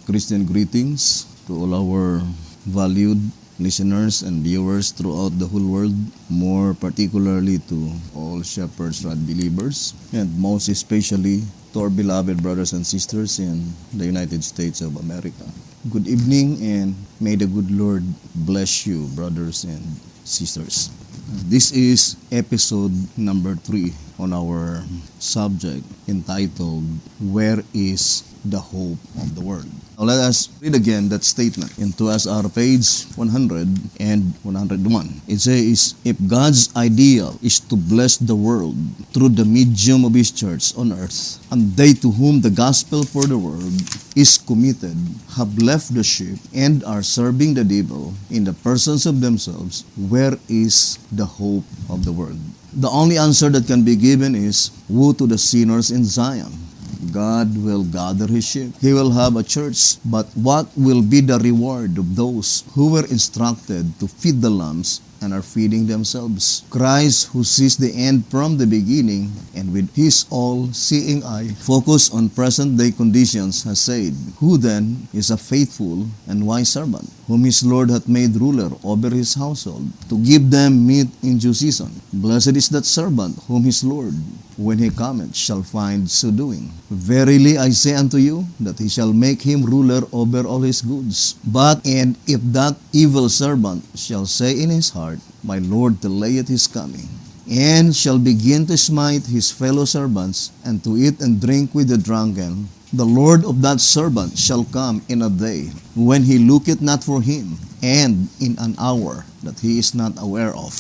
Christian greetings to all our valued listeners and viewers throughout the whole world, more particularly to all Shepherd's Rod believers, and most especially to our beloved brothers and sisters in the United States of America. Good evening, and may the good Lord bless you, brothers and sisters. This is episode number 3 on our subject entitled, Where is the Hope of the World? Now let us read again that statement into our page 100 and 101. It says, if God's ideal is to bless the world through the medium of His church on earth, and they to whom the gospel for the world is committed have left the sheep and are serving the devil in the persons of themselves, where is the hope of the world? The only answer that can be given is, woe to the sinners in Zion. God will gather His sheep. He will have a church. But what will be the reward of those who were instructed to feed the lambs and are feeding themselves? Christ, who sees the end from the beginning and with His all-seeing eye focused on present-day conditions, has said, who then is a faithful and wise servant, whom his Lord hath made ruler over his household, to give them meat in due season? Blessed is that servant whom his Lord, when he cometh, shall find so doing. Verily I say unto you, that he shall make him ruler over all his goods. And if that evil servant shall say in his heart, my Lord delayeth his coming, and shall begin to smite his fellow servants, and to eat and drink with the drunken, the Lord of that servant shall come in a day when he looketh not for him, and in an hour that he is not aware of,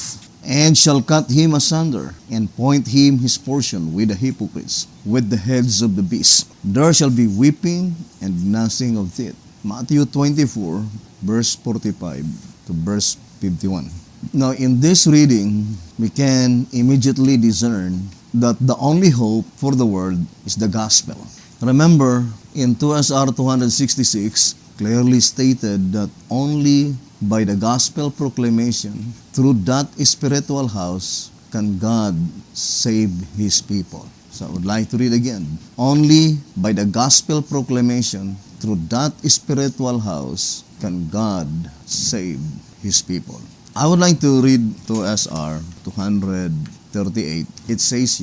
and shall cut him asunder, and point him his portion with the hypocrites, with the heads of the beasts. There shall be weeping and gnashing of teeth. Matthew 24, verse 45 to verse 51. Now, in this reading, we can immediately discern that the only hope for the world is the gospel. Remember, in 2SR 266, clearly stated that only by the gospel proclamation, through that spiritual house, can God save His people. So I would like to read again. Only by the gospel proclamation, through that spiritual house, can God save His people. I would like to read 2SR 238. It says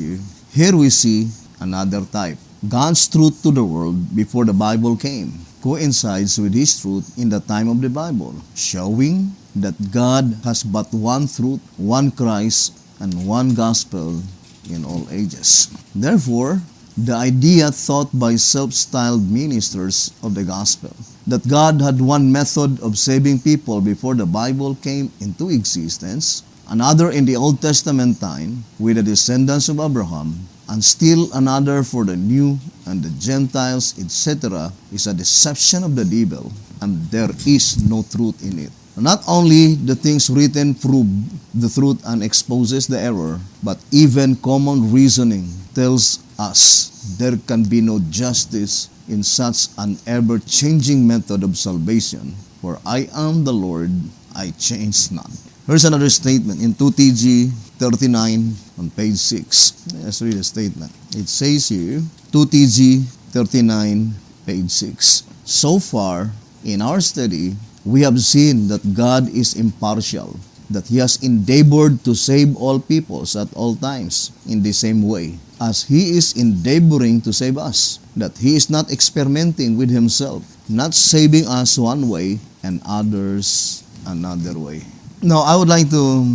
here we see another type. God's truth to the world before the Bible came coincides with His truth in the time of the Bible, showing that God has but one truth, one Christ, and one gospel in all ages. Therefore, the idea taught by self-styled ministers of the gospel that God had one method of saving people before the Bible came into existence, another in the Old Testament time with the descendants of Abraham, and still another for the New and the Gentiles, etc., is a deception of the devil, and there is no truth in it. Not only the things written prove the truth and exposes the error, but even common reasoning tells us there can be no justice in such an ever-changing method of salvation. For I am the Lord, I change not. Here's another statement in 2TG 39 on page 6. Let's read the statement. It says here, 2TG 39, page 6. So far, in our study, we have seen that God is impartial, that He has endeavored to save all peoples at all times in the same way as He is endeavoring to save us, that He is not experimenting with Himself, not saving us one way and others another way. Now, I would like to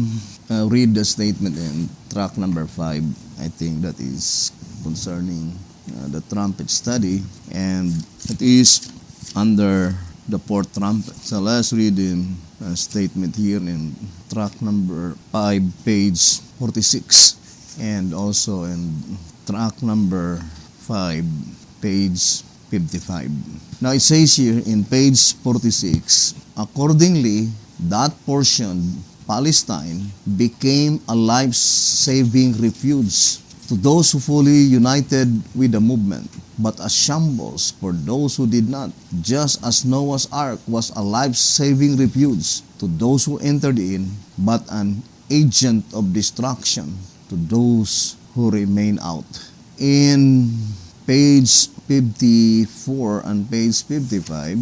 read the statement in track number 5. I think that is concerning the trumpet study, and it is under the fourth trumpet. So let's read the statement here in track number 5, page 46, and also in track number 5, page 55. Now it says here in page 46, accordingly, that portion, Palestine, became a life-saving refuge to those who fully united with the movement, but a shambles for those who did not, just as Noah's ark was a life-saving refuge to those who entered in, but an agent of destruction to those who remain out. In page 54 and page 55,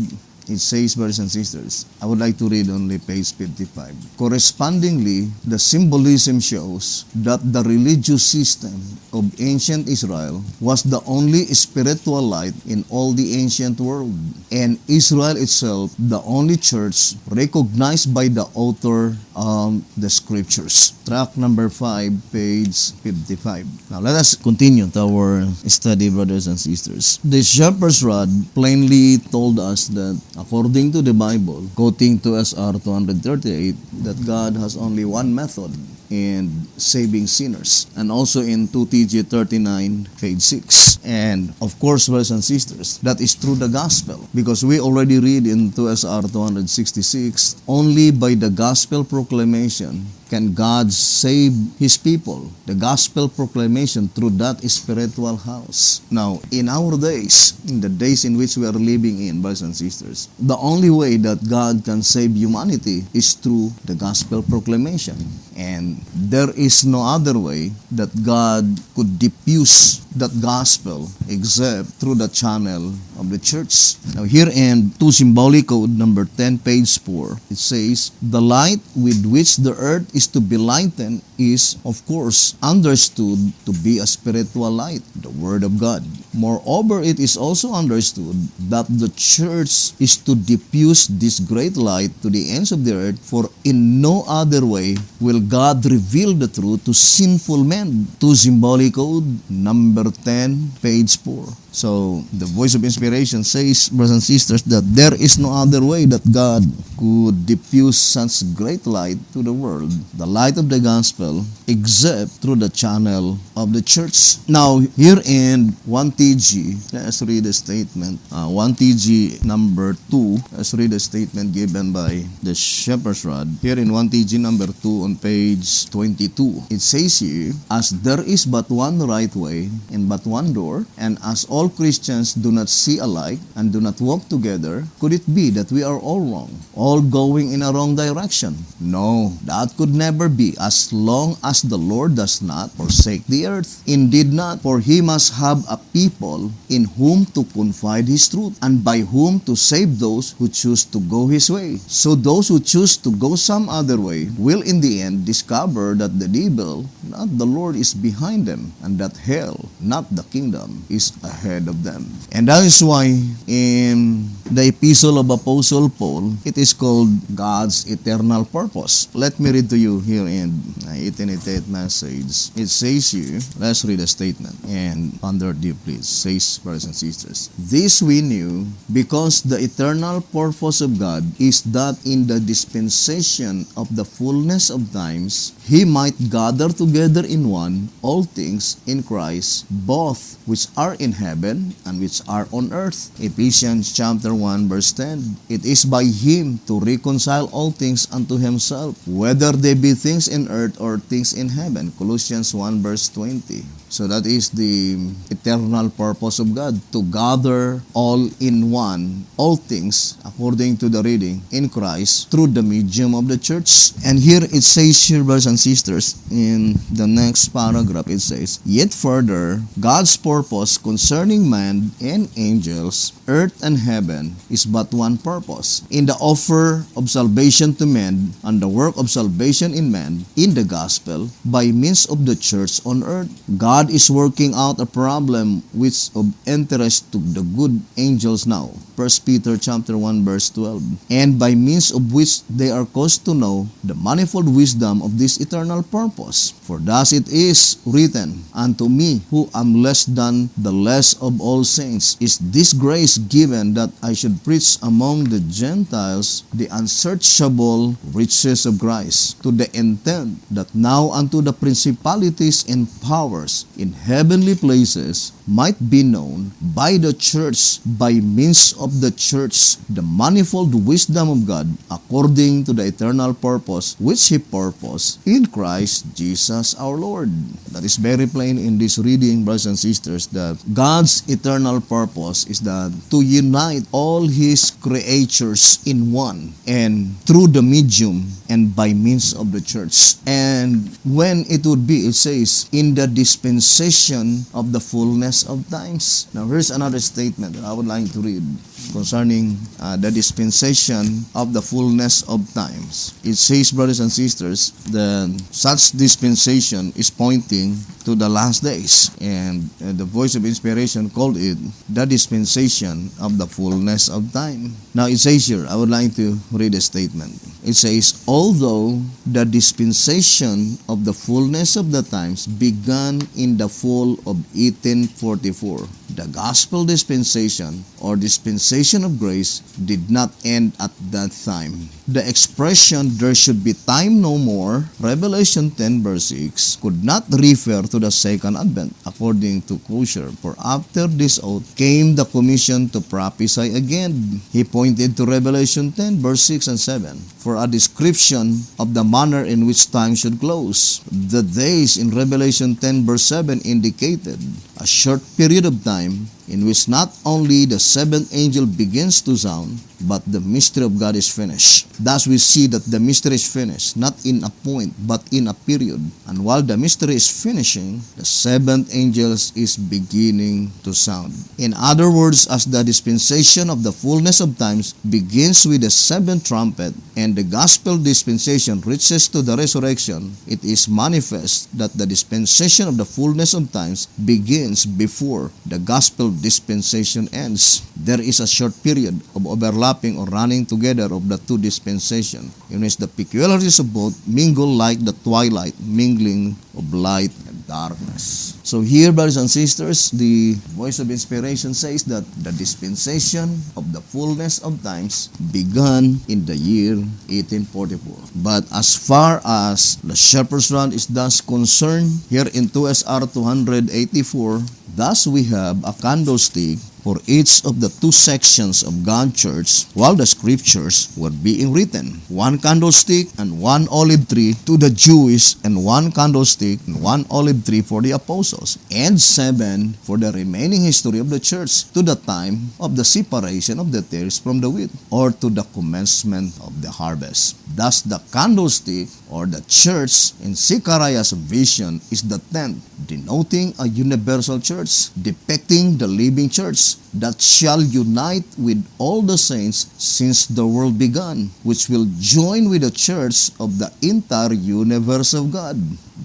it says, brothers and sisters, I would like to read only page 55. Correspondingly, the symbolism shows that the religious system of ancient Israel was the only spiritual light in all the ancient world, and Israel itself the only church recognized by the author of the scriptures. Track number 5, page 55. Now let us continue to our study, brothers and sisters. The shepherd's rod plainly told us that, according to the Bible, quoting to SR 238, that God has only one method in saving sinners, and also in 2TG 39, page 6. And of course, brothers and sisters, that is through the gospel, because we already read in 2SR 266, only by the gospel proclamation can God save His people. The gospel proclamation through that spiritual house. Now, in our days, in the days in which we are living in, brothers and sisters, the only way that God can save humanity is through the gospel proclamation. And there is no other way that God could diffuse that gospel except through the channel of the church. Now here in 2 Symbolic Code number 10, page 4, it says, the light with which the earth is to be lightened is, of course, understood to be a spiritual light, the Word of God. Moreover, it is also understood that the church is to diffuse this great light to the ends of the earth, for in no other way will God reveal the truth to sinful men. 2 Symbolic Code number 10, page 4. So, the voice of inspiration says, brothers and sisters, that there is no other way that God could diffuse such great light to the world, the light of the gospel, except through the channel of the church. Now, here in 1TG, let's read the statement. 1TG number 2, let's read the statement given by the shepherd's rod. Here in 1TG number 2 on page 22, it says here, as there is but one right way and but one door, and as all Christians do not see alike and do not walk together, could it be that we are all wrong, all going in a wrong direction? No, that could never be, as long as the Lord does not forsake the earth. Indeed not, for He must have a people in whom to confide His truth, and by whom to save those who choose to go His way. So those who choose to go some other way will in the end discover that the devil, not the Lord, is behind them, and that hell, not the kingdom, is ahead of them. And that is why in the epistle of Apostle Paul, it is called God's eternal purpose. Let me read to you here in 1888 message. It says here, let's read a statement and ponder deeply. It says, brothers and sisters, this we knew because the eternal purpose of God is that in the dispensation of the fullness of times, He might gather together in one all things in Christ, both which are in heaven and which are on earth. Ephesians chapter 1 verse 10. It is by Him to reconcile all things unto Himself, whether they be things in earth or things in heaven. Colossians 1 verse 20. So that is the eternal purpose of God, to gather all in one, all things, according to the reading, in Christ, through the medium of the church. And here it says here, brothers and sisters, in the next paragraph, it says, yet further, God's purpose concerning man and angels, earth and heaven, is but one purpose, in the offer of salvation to men, and the work of salvation in man, in the gospel, by means of the church on earth. God is working out a problem which of interest to the good angels now. 1 Peter chapter 1 verse 12. And by means of which they are caused to know the manifold wisdom of this eternal purpose. For thus it is written, unto me who am less than the less of all saints, is this grace given that I should preach among the Gentiles the unsearchable riches of Christ, to the intent that now unto the principalities and powers in heavenly places might be known by the church, by means of the church, the manifold wisdom of God, according to the eternal purpose which He purposed in Christ Jesus our Lord. That is very plain in this reading, brothers and sisters, that God's eternal purpose is that to unite all His creatures in one, and through the medium and by means of the church. And when it would be, it says, in the dispensation of the fullness fullness of times. Now here's another statement that I would like to read concerning the dispensation of the fullness of times. It says, brothers and sisters, that such dispensation is pointing to the last days, and the voice of inspiration called it the dispensation of the fullness of time. Now it says here, I would like to read a statement. It says, although the dispensation of the fullness of the times began in the fall of 1844, the gospel dispensation or dispensation of grace did not end at that time. The expression, there should be time no more, Revelation 10 verse 6, could not refer to the second advent according to Kosher, for after this oath came the commission to prophesy again. He pointed to Revelation 10 verse 6 and 7 for a description of the manner in which time should close. The days in Revelation 10 verse 7 indicated a short period of time in which not only the seventh angel begins to sound, but the mystery of God is finished. Thus we see that the mystery is finished, not in a point, but in a period. And while the mystery is finishing, the seventh angel is beginning to sound. In other words, as the dispensation of the fullness of times begins with the seventh trumpet, and the gospel dispensation reaches to the resurrection, it is manifest that the dispensation of the fullness of times begins before the gospel dispensation ends. There is a short period of overlapping or running together of the two dispensations, in which the peculiarities of both mingle like the twilight mingling of light and darkness. So here, brothers and sisters, the voice of inspiration says that the dispensation of the fullness of times began in the year 1844. But as far as the shepherd's rod is thus concerned, here in 2SR 284, thus we have a candlestick for each of the two sections of God's church while the scriptures were being written. One candlestick and one olive tree to the Jewish, and one candlestick and one olive tree for the apostles, and 7 for the remaining history of the church to the time of the separation of the tares from the wheat, or to the commencement of the harvest. Thus the candlestick or the church in Zechariah's vision is the tent, denoting a universal church, depicting the living church that shall unite with all the saints since the world began, which will join with the church of the entire universe of God.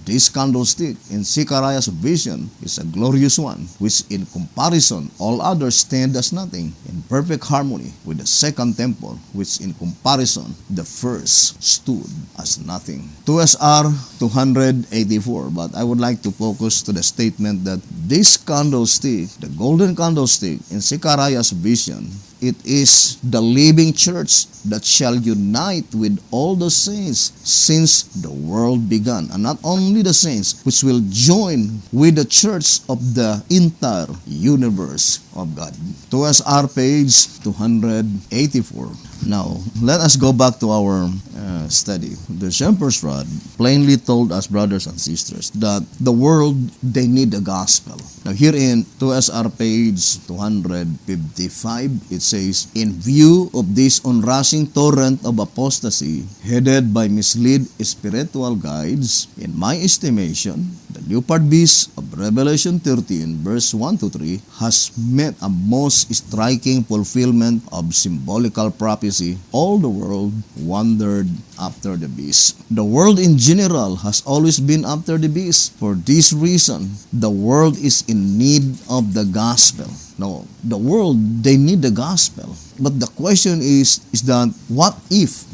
This candlestick in Zechariah's vision is a glorious one, which in comparison all others stand as nothing, in perfect harmony with the second temple, which in comparison the first stood as nothing. 2SR 284, but I would like to focus to the statement that this candlestick, the golden candlestick in Zechariah's vision, it is the living church that shall unite with all the saints since the world began. And not only the saints, which will join with the church of the entire universe of God. 2SR page 284. Now, let us go back to our study. The shepherd's rod plainly told us, brothers and sisters, that the world, they need the gospel. Now, here in 2SR page 255, it says, in view of this onrushing torrent of apostasy, headed by misled spiritual guides, in my estimation, the leopard beast of Revelation 13, verse 1 to 3, has met a most striking fulfillment of symbolical prophecy. All the world wandered after the beast. The world in general has always been after the beast. For this reason, the world is in need of the gospel. No, the world, they need the gospel. But the question is that what if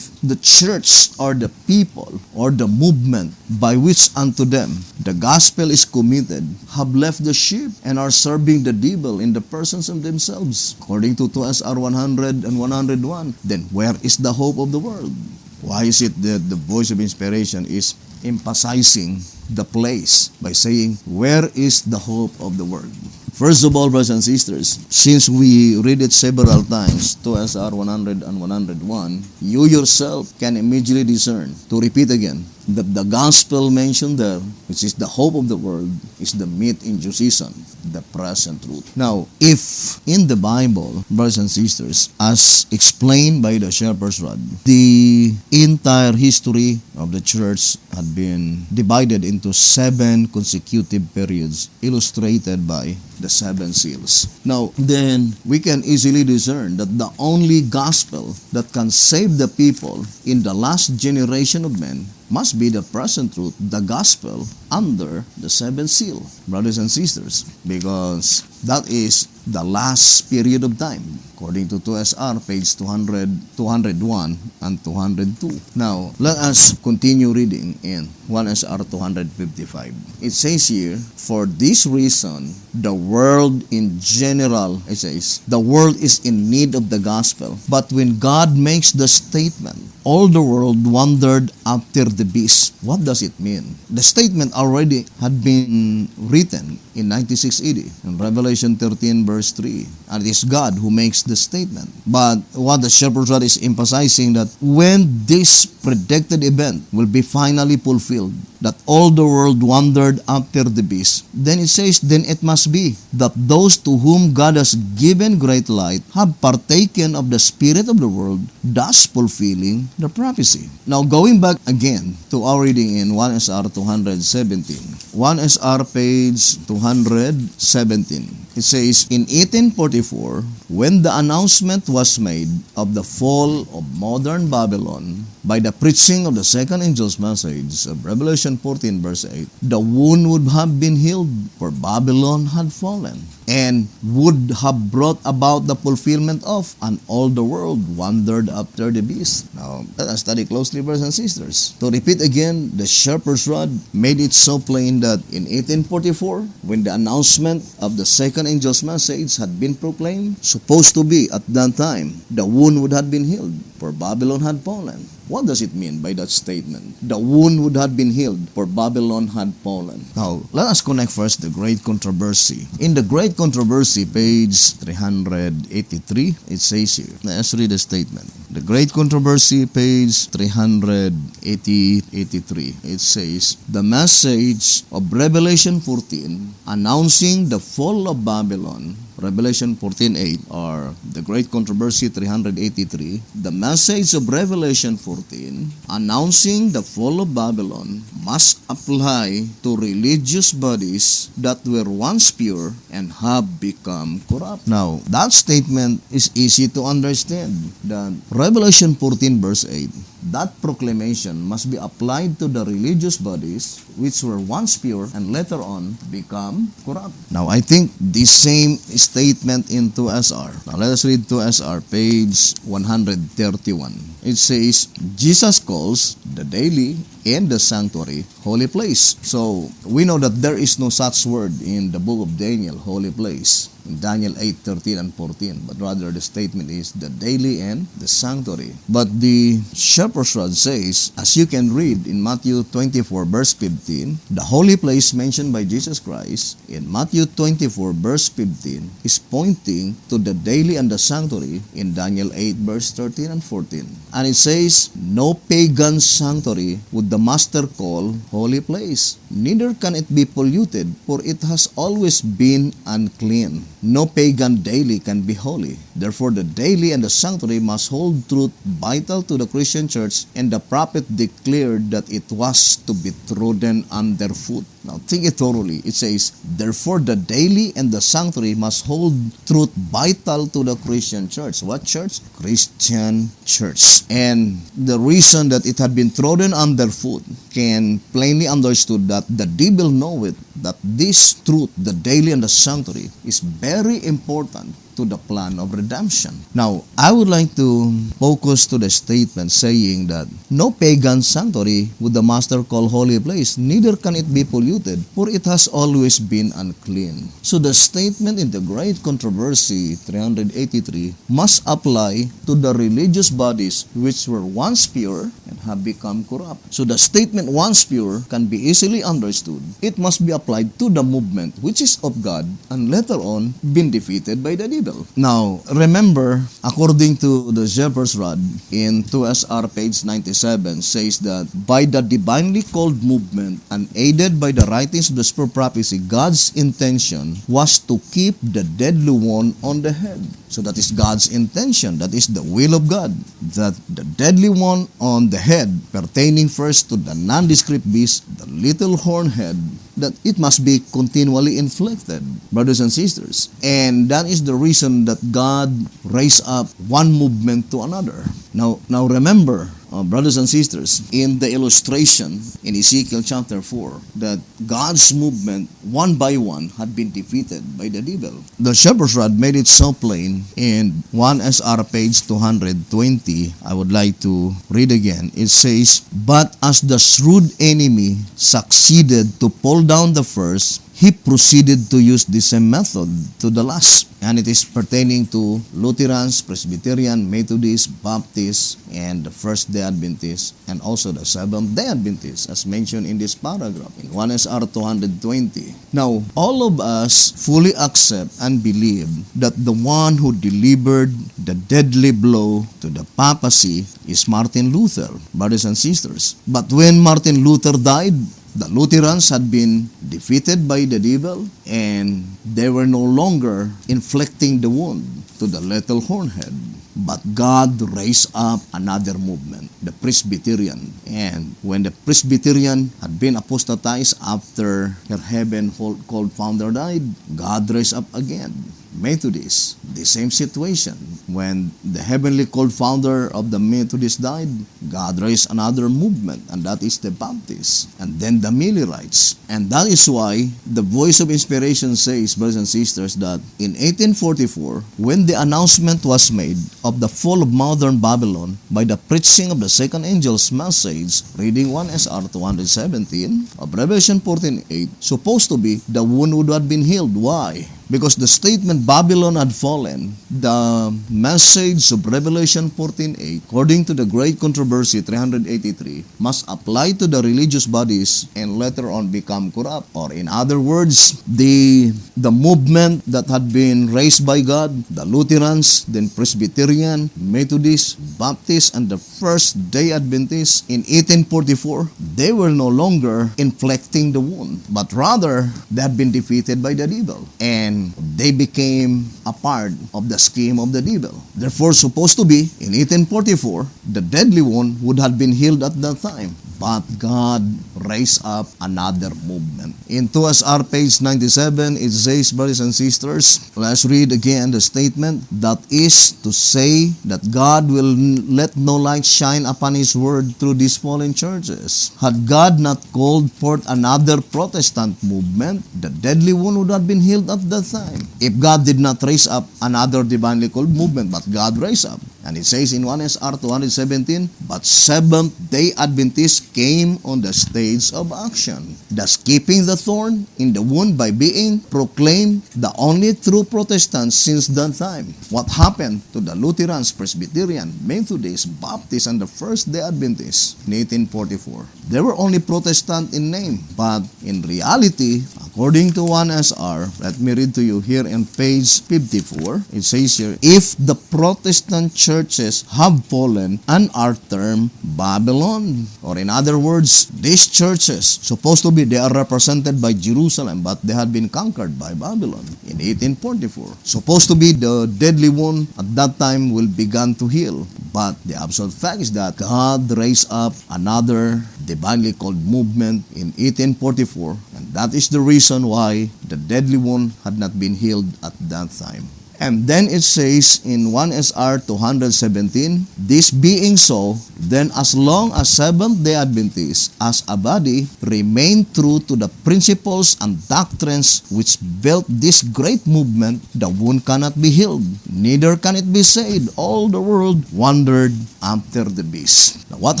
the church or the people or the movement by which unto them the gospel is committed have left the sheep and are serving the devil in the persons of themselves? According to 2SR 100 and 101, then where is the hope of the world? Why is it that the voice of inspiration is emphasizing the place by saying, where is the hope of the world? First of all, brothers and sisters, since we read it several times, 2SR 100 and 101, you yourself can immediately discern, to repeat again, that the gospel mentioned there, which is the hope of the world, is the meat in due season. the present truth. Now, if in the Bible, brothers and sisters, as explained by the shepherd's rod, the entire history of the church had been divided into 7 consecutive periods illustrated by the 7 seals. Now, then we can easily discern that the only gospel that can save the people in the last generation of men must be the present truth, the gospel under the 7th seal, brothers and sisters, because that is the last period of time, according to 2SR, page 200, 201, and 202. Now, let us continue reading in 1SR 255. It says here, for this reason, the world in general, it says, the world is in need of the gospel. But when God makes the statement, all the world wandered after the beast. What does it mean? The statement already had been written in 96 AD, in Revelation 13 verse 3. And it is God who makes the statement. But what the shepherd's rod is emphasizing, that when this predicted event will be finally fulfilled, that all the world wandered after the beast, then it says, then it must be that those to whom God has given great light have partaken of the spirit of the world, thus fulfilling the prophecy. Now, going back again to our reading in 1SR 217. 1SR page 217. It says, in 1844, when the announcement was made of the fall of modern Babylon by the preaching of the second angel's message of Revelation 14 verse 8, the wound would have been healed, for Babylon had fallen, and would have brought about the fulfillment of, and all the world wandered after the beast. Now, let us study closely, brothers and sisters. To repeat again, the shepherd's rod made it so plain that in 1844, when the announcement of the second angel's message had been proclaimed, supposed to be at that time, the wound would have been healed, for Babylon had fallen. What does it mean by that statement? The wound would have been healed, for Babylon had fallen. Now, let us connect first the Great Controversy. In the Great Controversy, page 383, it says here, let us read the statement. The Great Controversy, page 383, it says, the message of Revelation 14, announcing the fall of Babylon, Revelation 14:8, or the Great Controversy 383, the message of Revelation 14 announcing the fall of Babylon must apply to religious bodies that were once pure and have become corrupt. Now, that statement is easy to understand. That Revelation 14 verse 8, that proclamation must be applied to the religious bodies which were once pure and later on become corrupt. Now, I think the same statement in 2SR. Now, let us read 2SR, page 131. It says, Jesus calls the daily and the sanctuary holy place. So, we know that there is no such word in the book of Daniel, holy place, in Daniel 8:13 and 14, but rather the statement is the daily and the sanctuary. But the shepherd's rod says, as you can read in Matthew 24 verse 15, the holy place mentioned by Jesus Christ in Matthew 24 verse 15 is pointing to the daily and the sanctuary in Daniel 8 verse 13 and 14. And it says, no pagan sanctuary would the master call holy place, neither can it be polluted, for it has always been unclean. No pagan daily can be holy. Therefore, the daily and the sanctuary must hold truth vital to the Christian church, and the prophet declared that it was to be trodden underfoot. Now, think it thoroughly. It says, therefore, the daily and the sanctuary must hold truth vital to the Christian church. What church? Christian church. And the reason that it had been trodden underfoot can plainly understood that the devil knoweth that this truth, the daily and the sanctuary, is very important to the plan of redemption. Now, I would like to focus to the statement saying that no pagan sanctuary would the master call holy place, neither can it be polluted, for it has always been unclean. So the statement in the Great Controversy 383 must apply to the religious bodies which were once pure and have become corrupt. So the statement once pure can be easily understood. It must be applied to the movement which is of God and later on been defeated by the devil. devil. Now, remember, according to the shepherd's rod in 2SR page 97 says that by the divinely called movement and aided by the writings of the spirit prophecy, God's intention was to keep the deadly one on the head. So that is God's intention. That is the will of God. That the deadly one on the head, pertaining first to the nondescript beast, the little horn head, that it must be continually inflicted, brothers and sisters. And that is the reason that God raised up one movement to another. Now remember, brothers and sisters, in the illustration in Ezekiel chapter 4, that God's movement, one by one, had been defeated by the devil. The shepherd's rod made it so plain in 1SR page 220. I would like to read again. It says, "But as the shrewd enemy succeeded to pull down the first, he proceeded to use the same method to the last." And it is pertaining to Lutherans, Presbyterian, Methodist, Baptist, and the First-day Adventists, and also the Seventh-day Adventists, as mentioned in this paragraph, in 1SR 220. Now, all of us fully accept and believe that the one who delivered the deadly blow to the papacy is Martin Luther, brothers and sisters. But when Martin Luther died, the Lutherans had been defeated by the devil, and they were no longer inflicting the wound to the little hornhead. But God raised up another movement, the Presbyterian. And when the Presbyterian had been apostatized after her heaven-called founder died, God raised up again Methodist. The same situation. When the heavenly called founder of the Methodist died, God raised another movement, and that is the Baptists, and then the Millerites. And that is why the Voice of Inspiration says, brothers and sisters, that in 1844, when the announcement was made of the fall of modern Babylon by the preaching of the second angel's message, reading 1SR 217 of Revelation 14:8, supposed to be the wound would have been healed. Why? Because the statement Babylon had fallen, the message of Revelation 14:8, according to the Great Controversy 383, must apply to the religious bodies and later on become corrupt. Or in other words, the movement that had been raised by God, the Lutherans, then Presbyterian, Methodist, Baptist, and the First-day Adventists in 1844, they were no longer inflicting the wound, but rather they had been defeated by the devil. And they became a part of the scheme of the devil. Therefore, supposed to be, in 1844, the deadly one would have been healed at that time. But God raised up another movement. In 2SR page 97, it says, brothers and sisters, let's read again the statement. That is to say that God will let no light shine upon His word through these fallen churches. Had God not called forth another Protestant movement, the deadly one would have been healed at that time. If God did not raise up another divinely called movement, but God raised up. And it says in 1SR 217, but Seventh-day Adventists came on the stage of action, thus keeping the thorn in the wound by being proclaimed the only true Protestants since that time. What happened to the Lutherans, Presbyterian, Methodist, Baptist, and the First-day Adventists in 1844? They were only Protestant in name, but in reality, according to 1SR, let me read to you here in page 54, it says here, if the Protestant churches have fallen and are termed Babylon, or in other words, these churches, supposed to be, they are represented by Jerusalem, but they had been conquered by Babylon in 1844. Supposed to be the deadly one at that time will begin to heal. But the absolute fact is that God raised up another divinely called movement in 1844, and that is the reason why the deadly one had not been healed at that time. And then it says in 1SR 217, this being so, then as long as Seventh-day Adventists as a body remain true to the principles and doctrines which built this great movement, the wound cannot be healed, neither can it be said, all the world wandered after the beast. Now, what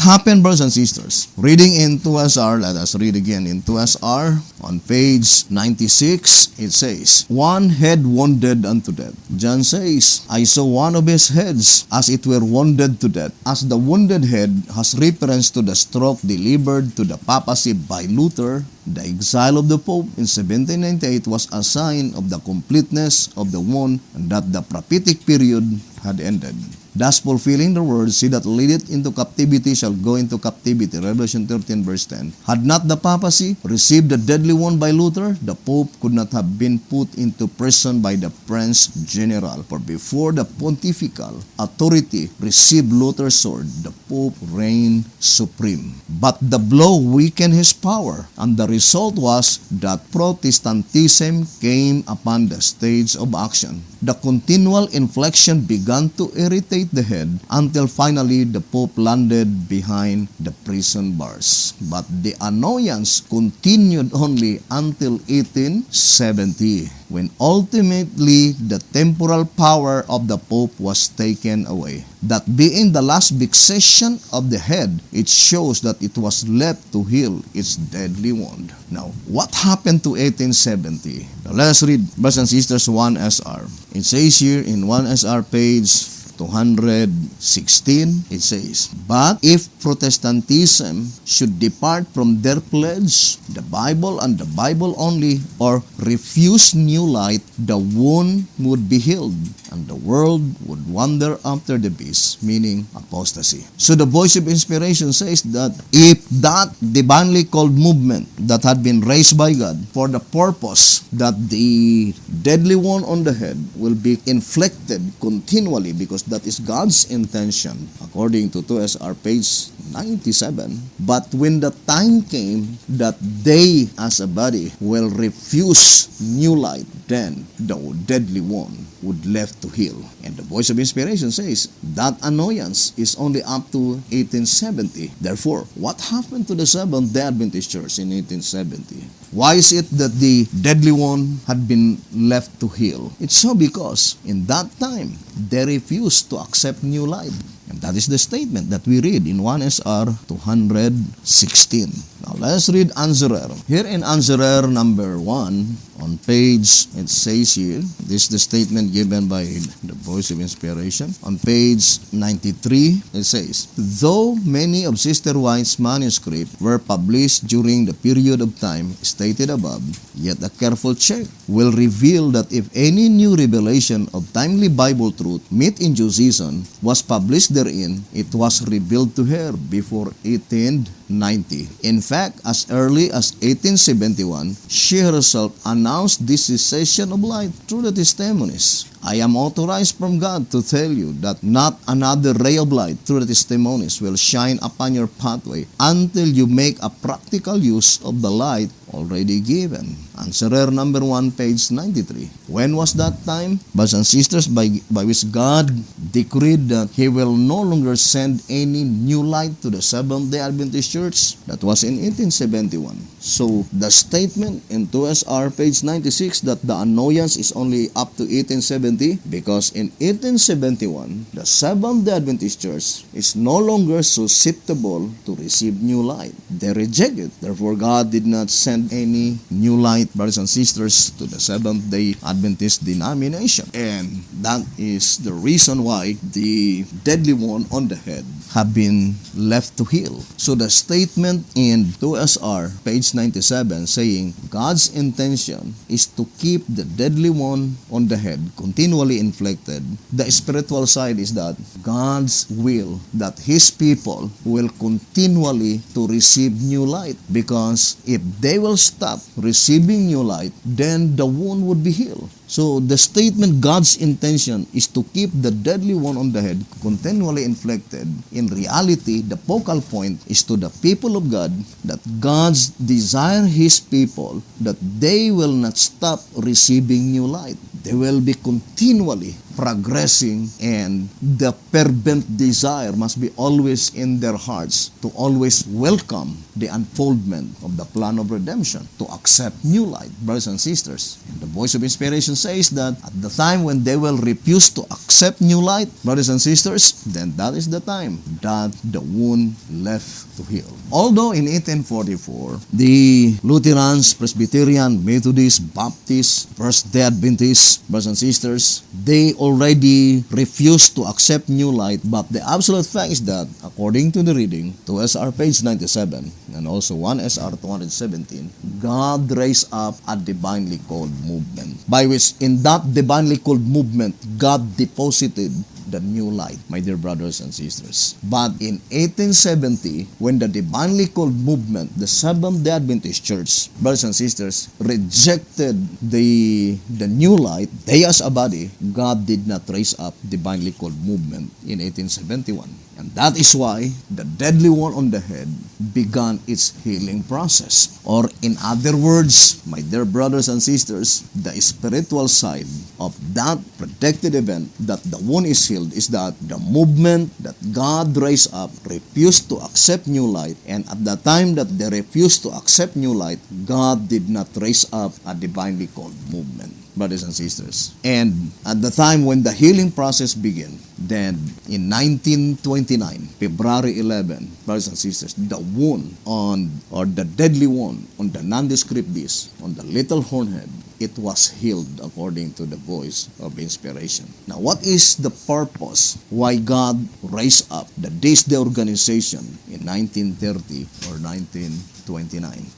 happened, brothers and sisters? Reading in 2SR, let us read again in 2SR, on page 96, it says, one head wounded unto death. John says, I saw one of his heads as it were wounded to death. As the wounded head has reference to the stroke delivered to the papacy by Luther. The exile of the Pope in 1798 was a sign of the completeness of the wound and that the prophetic period had ended. Thus fulfilling the words, "He that leadeth into captivity shall go into captivity," Revelation 13 verse 10. Had not the papacy received the deadly wound by Luther, the Pope could not have been put into prison by the Prince General. For before the pontifical authority received Luther's sword, the Pope reigned supreme. But the blow weakened his power, and the result was that Protestantism came upon the stage of action. The continual inflection began to irritate the head until finally the Pope landed behind the prison bars. But the annoyance continued only until 1870, when ultimately the temporal power of the Pope was taken away. That being the last vexation of the head, it shows that it was left to heal its deadly wound. Now, what happened to 1870? Now, let us read, brothers and sisters, 1SR. It says here in 1SR page 216, it says, "But if Protestantism should depart from their pledge, the Bible and the Bible only, or refuse new light, the wound would be healed, and the world would wander after the beast," meaning apostasy. So the voice of inspiration says that if that divinely called movement that had been raised by God for the purpose that the deadly wound on the head will be inflicted continually, because that is God's intention, according to 2SR page 97. But when the time came that they as a body will refuse new light, then the deadly wound would left to heal. And the voice of inspiration says that annoyance is only up to 1870. Therefore, what happened to the Seventh-day Adventist Church in 1870? Why is it that the deadly wound had been left to heal? It's so because in that time, they refused to accept new light. And that is the statement that we read in 1SR 216. Now let's read Answerer. Here in Answerer number 1, on page, it says here, this is the statement given by the voice of inspiration. On page 93, it says, "Though many of Sister White's manuscripts were published during the period of time stated above, yet a careful check will reveal that if any new revelation of timely Bible truth meet in due season was published therein, it was revealed to her before 1890. In fact, as early as 1871, she herself announced this cessation of light through the testimonies. I am authorized from God to tell you that not another ray of light through the testimonies will shine upon your pathway until you make a practical use of the light already given." Answerer number 1, page 93. When was that time? Brothers and sisters, by which God decreed that He will no longer send any new light to the Seventh-day Adventist Church. That was in 1871. So the statement in 2SR page 96 that the annoyance is only up to 1870, because in 1871, the Seventh-day Adventist Church is no longer susceptible to receive new light. They reject it. Therefore, God did not send any new light, brothers and sisters, to the Seventh-day Adventist denomination. And that is the reason why the deadly wound on the head have been left to heal. So the statement in 2SR page 97 saying God's intention is to keep the deadly wound on the head continually inflicted, the spiritual side is that God's will that His people will continually to receive new light, because if they will stop receiving new light, then the wound would be healed. So the statement God's intention is to keep the deadly wound on the head continually inflicted, in reality, the focal point is to the people of God, that God's desire His people that they will not stop receiving new light. They will be continually progressing, and the fervent desire must be always in their hearts to always welcome the unfoldment of the plan of redemption, to accept new light, brothers and sisters. And the voice of inspiration says that at the time when they will refuse to accept new light, brothers and sisters, then that is the time that the wound left to heal. Although in 1844, the Lutherans, Presbyterian, Methodist, Baptist, First-day Adventists, brothers and sisters, they already refused to accept new light, but the absolute fact is that, according to the reading, 2SR page 97, and also 1SR 217, God raised up a divinely called movement, by which in that divinely called movement, God deposited the new light, my dear brothers and sisters. But in 1870, when the divinely called movement, the Seventh-day Adventist Church, brothers and sisters, rejected the new light, they as a body, God did not raise up divinely called movement in 1871. And that is why the deadly wound on the head began its healing process. Or in other words, my dear brothers and sisters, the spiritual side of that predicted event that the wound is healed is that the movement that God raised up refused to accept new light, and at the time that they refused to accept new light, God did not raise up a divinely called movement, brothers and sisters. And at the time when the healing process began, then in 1929, February 11, brothers and sisters, the wound on, or the deadly wound on the nondescript beast, on the little hornhead, it was healed according to the voice of inspiration. Now, what is the purpose why God raised up the This Day organization in 1930 or 1929?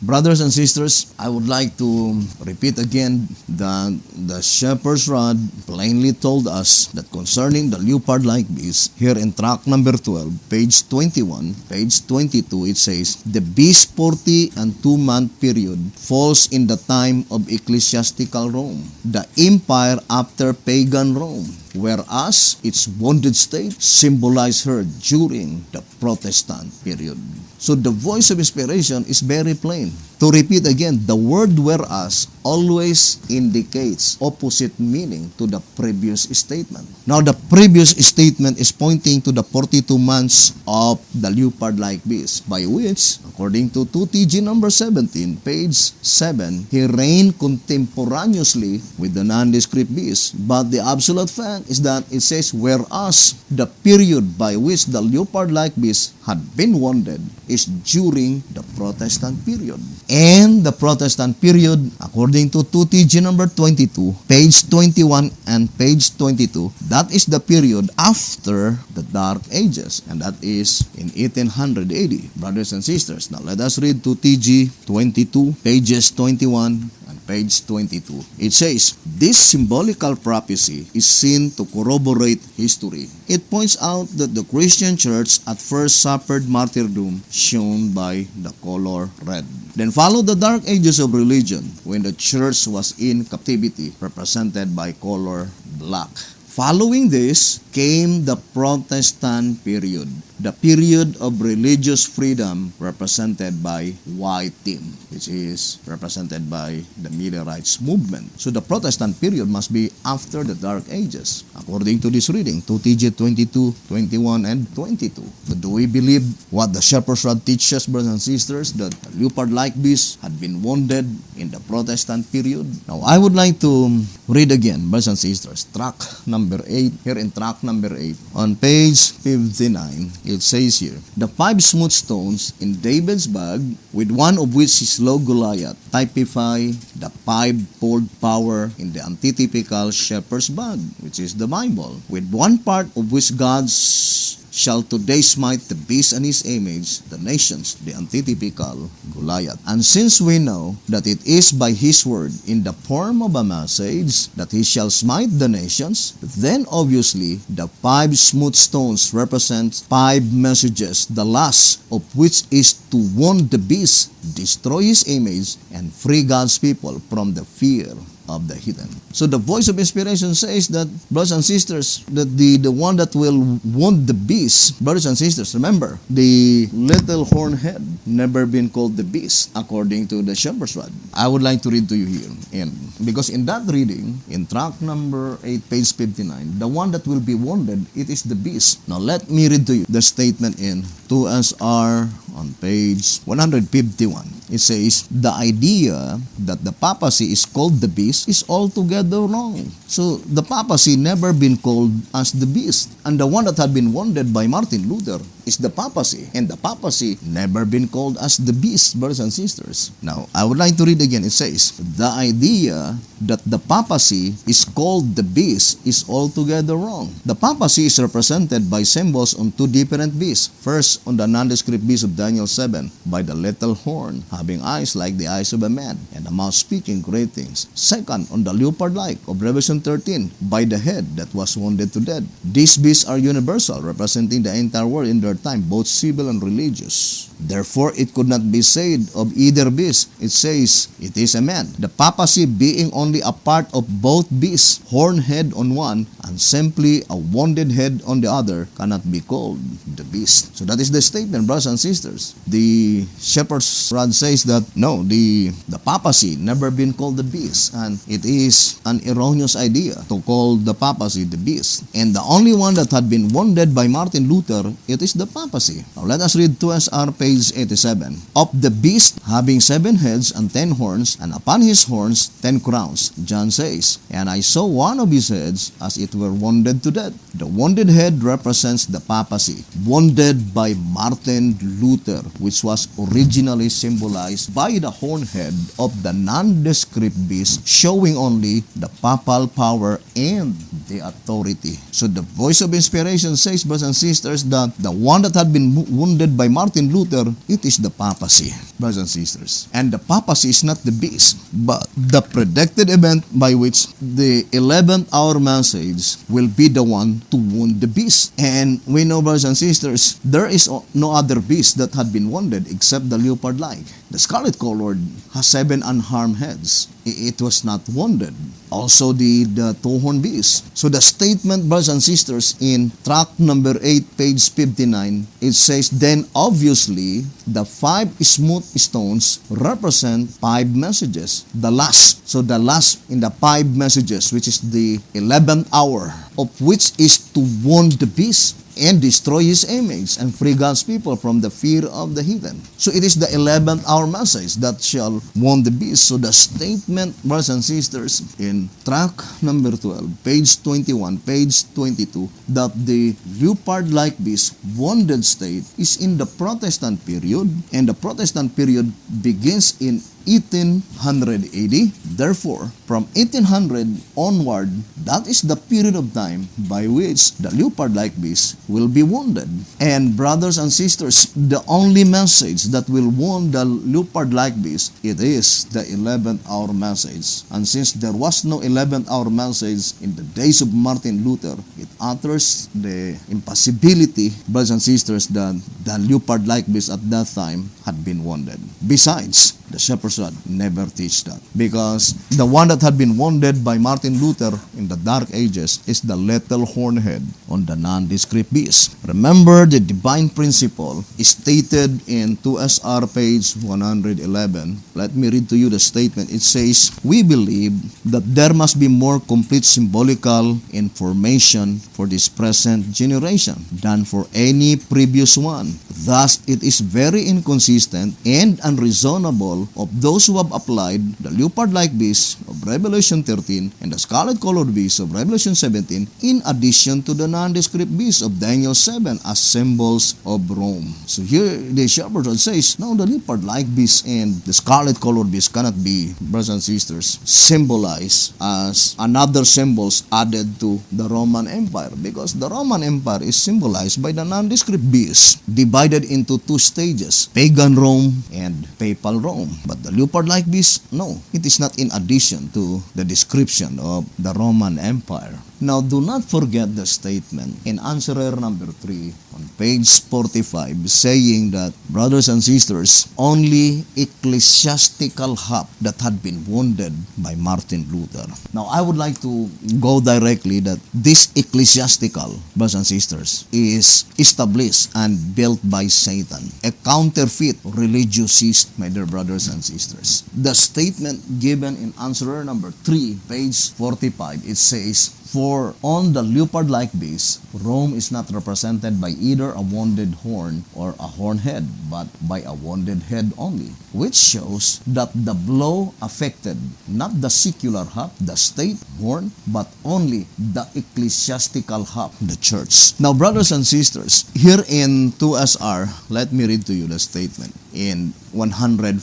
Brothers and sisters, I would like to repeat again that the shepherd's rod plainly told us that concerning the leopard-like beast, here in tract number 12, page 21, page 22, it says, the beast 40 and 2-month period falls in the time of ecclesiastical Rome, the empire after pagan Rome, whereas its wounded state symbolized her during the Protestant period. So the voice of inspiration is very plain. To repeat again, the word whereas always indicates opposite meaning to the previous statement. Now, the previous statement is pointing to the 42 months of the leopard-like beast, by which, according to 2TG number 17, page 7, he reigned contemporaneously with the nondescript beast. But the absolute fact is that it says, whereas the period by which the leopard-like beast had been wounded is during the Protestant period. And the Protestant period, according to 2TG number 22, page 21 and page 22, that is the period after the Dark Ages, and that is in 1880. Brothers and sisters, now let us read 2TG 22, pages 21 and page 22. It says, this symbolical prophecy is seen to corroborate history. It points out that the Christian church at first suffered martyrdom shown by the color red. Then followed the dark ages of religion when the church was in captivity, represented by color black. Following this came the Protestant period, the period of religious freedom represented by white theme, which is represented by the Millerites movement. So the Protestant period must be after the Dark Ages, according to this reading, 2TG 22, 21, and 22. But do we believe what the shepherd's rod teaches, brothers and sisters, that the leopard-like beast had been wounded in the Protestant period? Now, I would like to read again, brothers and sisters, tract number 8, here in tract number 8, on page 59, it says here, the 5 smooth stones in David's bag, with one of which is low Goliath, typify the 5-fold power in the antitypical shepherd's bag, which is the Bible, with one part of which God's shall today smite the beast and his image, the nations, the antitypical Goliath. And since we know that it is by his word in the form of a message that he shall smite the nations, then obviously the 5 smooth stones represent 5 messages, the last of which is to wound the beast, destroy his image, and free God's people from the fear of the hidden. So the voice of inspiration says that, brothers and sisters, that the one that will wound the beast, brothers and sisters, remember, the little horn head never been called the beast, according to the shepherd's rod. I would like to read to you here. And because in that reading, in tract number 8, page 59, the one that will be wounded, it is the beast. Now let me read to you the statement in 2SR on page 151. It says, the idea that the papacy is called the beast is altogether wrong. So the papacy never been called as the beast. And the one that had been wounded by Martin Luther is the papacy. And the papacy never been called as the beast, brothers and sisters. Now, I would like to read again. It says, the idea that the papacy is called the beast is altogether wrong. The papacy is represented by symbols on two different beasts. First, on the nondescript beast of Daniel 7, by the little horn, having eyes like the eyes of a man, and a mouth speaking great things. Second, on the leopard-like of Revelation 13, by the head that was wounded to death. These beasts are universal, representing the entire world in their time, both civil and religious. Therefore, it could not be said of either beast. It says, it is a man. The papacy being only a part of both beasts, horned head on one, and simply a wounded head on the other, cannot be called the beast. So that is the statement, brothers and sisters. The shepherd's rod says that, no, the papacy never been called the beast, and it is an erroneous idea to call the papacy the beast. And the only one that had been wounded by Martin Luther, it is the papacy. Now let us read 2SR page 87. Of the beast having 7 heads and 10 horns, and upon his horns 10 crowns, John says, and I saw one of his heads as it were wounded to death. The wounded head represents the papacy, wounded by Martin Luther, which was originally symbolized by the horn head of the nondescript beast, showing only the papal power and the authority. So the voice of inspiration says, brothers and sisters, that the one that had been wounded by Martin Luther, it is the papacy, brothers and sisters. And the papacy is not the beast, but the predicted event by which the 11th hour message will be the one to wound the beast. And we know, brothers and sisters, there is no other beast that had been wounded except the leopard-like. The scarlet-colored has 7 unharmed heads. It was not wounded. Also the two-horned beast. So the statement, brothers and sisters, in tract number 8, page 59, it says, then obviously the 5 smooth stones represent 5 messages. The last. So the last in the 5 messages, which is the 11th hour, of which is to wound the beast and destroy his image and free God's people from the fear of the heathen. So it is the 11th hour message that shall wound the beast. So the statement, brothers and sisters, in tract number 12, page 21, page 22, that the leopard-like beast wounded state is in the Protestant period, and the Protestant period begins in 1800 AD. Therefore, from 1800 onward, that is the period of time by which the leopard-like beast will be wounded. And brothers and sisters, the only message that will wound the leopard-like beast, it is the 11th hour message. And since there was no 11th hour message in the days of Martin Luther, it utters the impossibility, brothers and sisters, that the leopard-like beast at that time had been wounded. Besides, the shepherd's rod never teach that, because the one that had been wounded by Martin Luther in the Dark Ages is the little horn head on the nondescript beast. Remember, the divine principle is stated in 2SR page 111. Let me read to you the statement. It says, we believe that there must be more complete symbolical information for this present generation than for any previous one. Thus, it is very inconsistent and unreasonable of those who have applied the leopard-like beast of Revelation 13 and the scarlet-colored beast of Revelation 17 in addition to the nondescript beast of Daniel 7 as symbols of Rome. So here the shepherd says, no, the leopard-like beast and the scarlet-colored beast cannot be, brothers and sisters, symbolized as another symbols added to the Roman Empire, because the Roman Empire is symbolized by the nondescript beast divided into 2 stages, pagan Rome and papal Rome. But the leopard-like beast, no, it is not in addition to the description of the Roman Empire. Now, do not forget the statement in answerer number 3 on page 45 saying that, brothers and sisters, only ecclesiastical half that had been wounded by Martin Luther. Now, I would like to go directly that this ecclesiastical, brothers and sisters, is established and built by Satan, a counterfeit religious system, my dear brothers and sisters. The statement given in answerer number 3, page 45, it says, For on the leopard-like beast, Rome is not represented by either a wounded horn or a horned head, but by a wounded head only, which shows that the blow affected not the secular half, the state horn, but only the ecclesiastical half, the church. Now, brothers and sisters, here in 2SR, let me read to you the statement in 114.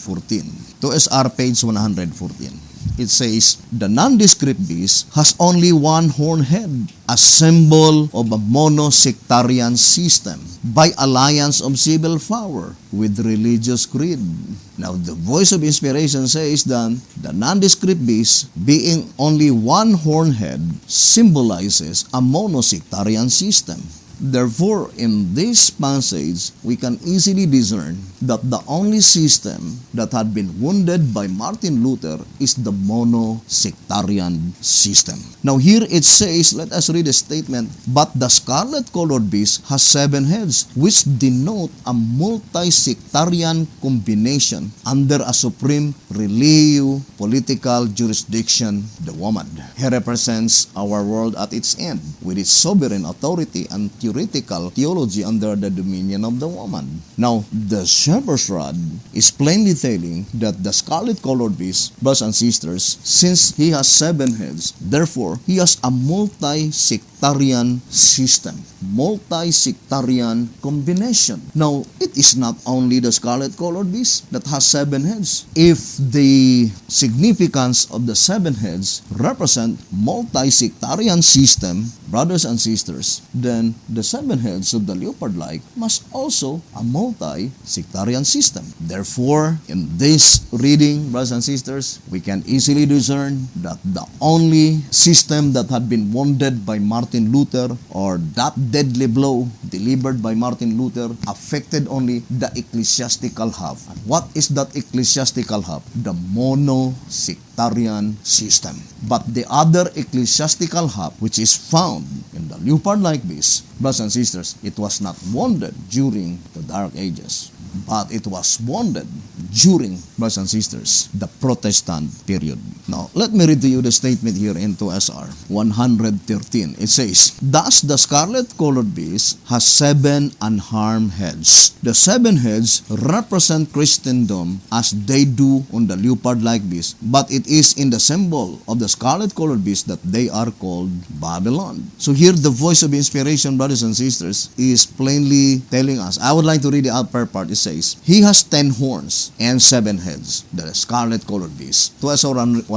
2SR page 114. It says, the nondescript beast has only one horned head, a symbol of a mono-sectarian system by alliance of civil power with religious creed. Now, the voice of inspiration says that the nondescript beast, being only one horned head, symbolizes a mono-sectarian system. Therefore, in this passage, we can easily discern that the only system that had been wounded by Martin Luther is the mono-sectarian system. Now here it says, let us read the statement, but the scarlet-colored beast has 7 heads, which denote a multi-sectarian combination under a supreme political jurisdiction, the woman. He represents our world at its end, with its sovereign authority and theoretical theology under the dominion of the woman. Now, the shepherd's rod is plainly telling that the scarlet-colored beast, brothers and sisters, since he has 7 heads, therefore, he has a multi-sectarian system, multi-sectarian combination. Now, it is not only the scarlet-colored beast that has 7 heads. If the significance of the 7 heads represent multi-sectarian system, brothers and sisters, then the 7 heads of the leopard-like must also a multi-sectarian system. Therefore, in this reading, brothers and sisters, we can easily discern that the only system that had been wounded by Martin Luther, or that deadly blow delivered by Martin Luther, affected only the ecclesiastical half. And what is that ecclesiastical half? The mono-sectarian system. But the other ecclesiastical half, which is found in the leopard-like beast, brothers and sisters, it was not wounded during the Dark Ages, but it was wounded during, brothers and sisters, the Protestant period. Now, let me read to you the statement here in 2SR 113. It says, thus the scarlet-colored beast has 7 unharmed heads. The 7 heads represent Christendom as they do on the leopard-like beast, but it is in the symbol of the scarlet-colored beast that they are called Babylon. So here the voice of inspiration, brothers and sisters, is plainly telling us. I would like to read the upper part. It says, he has 10 horns and 7 heads, the scarlet-colored beast.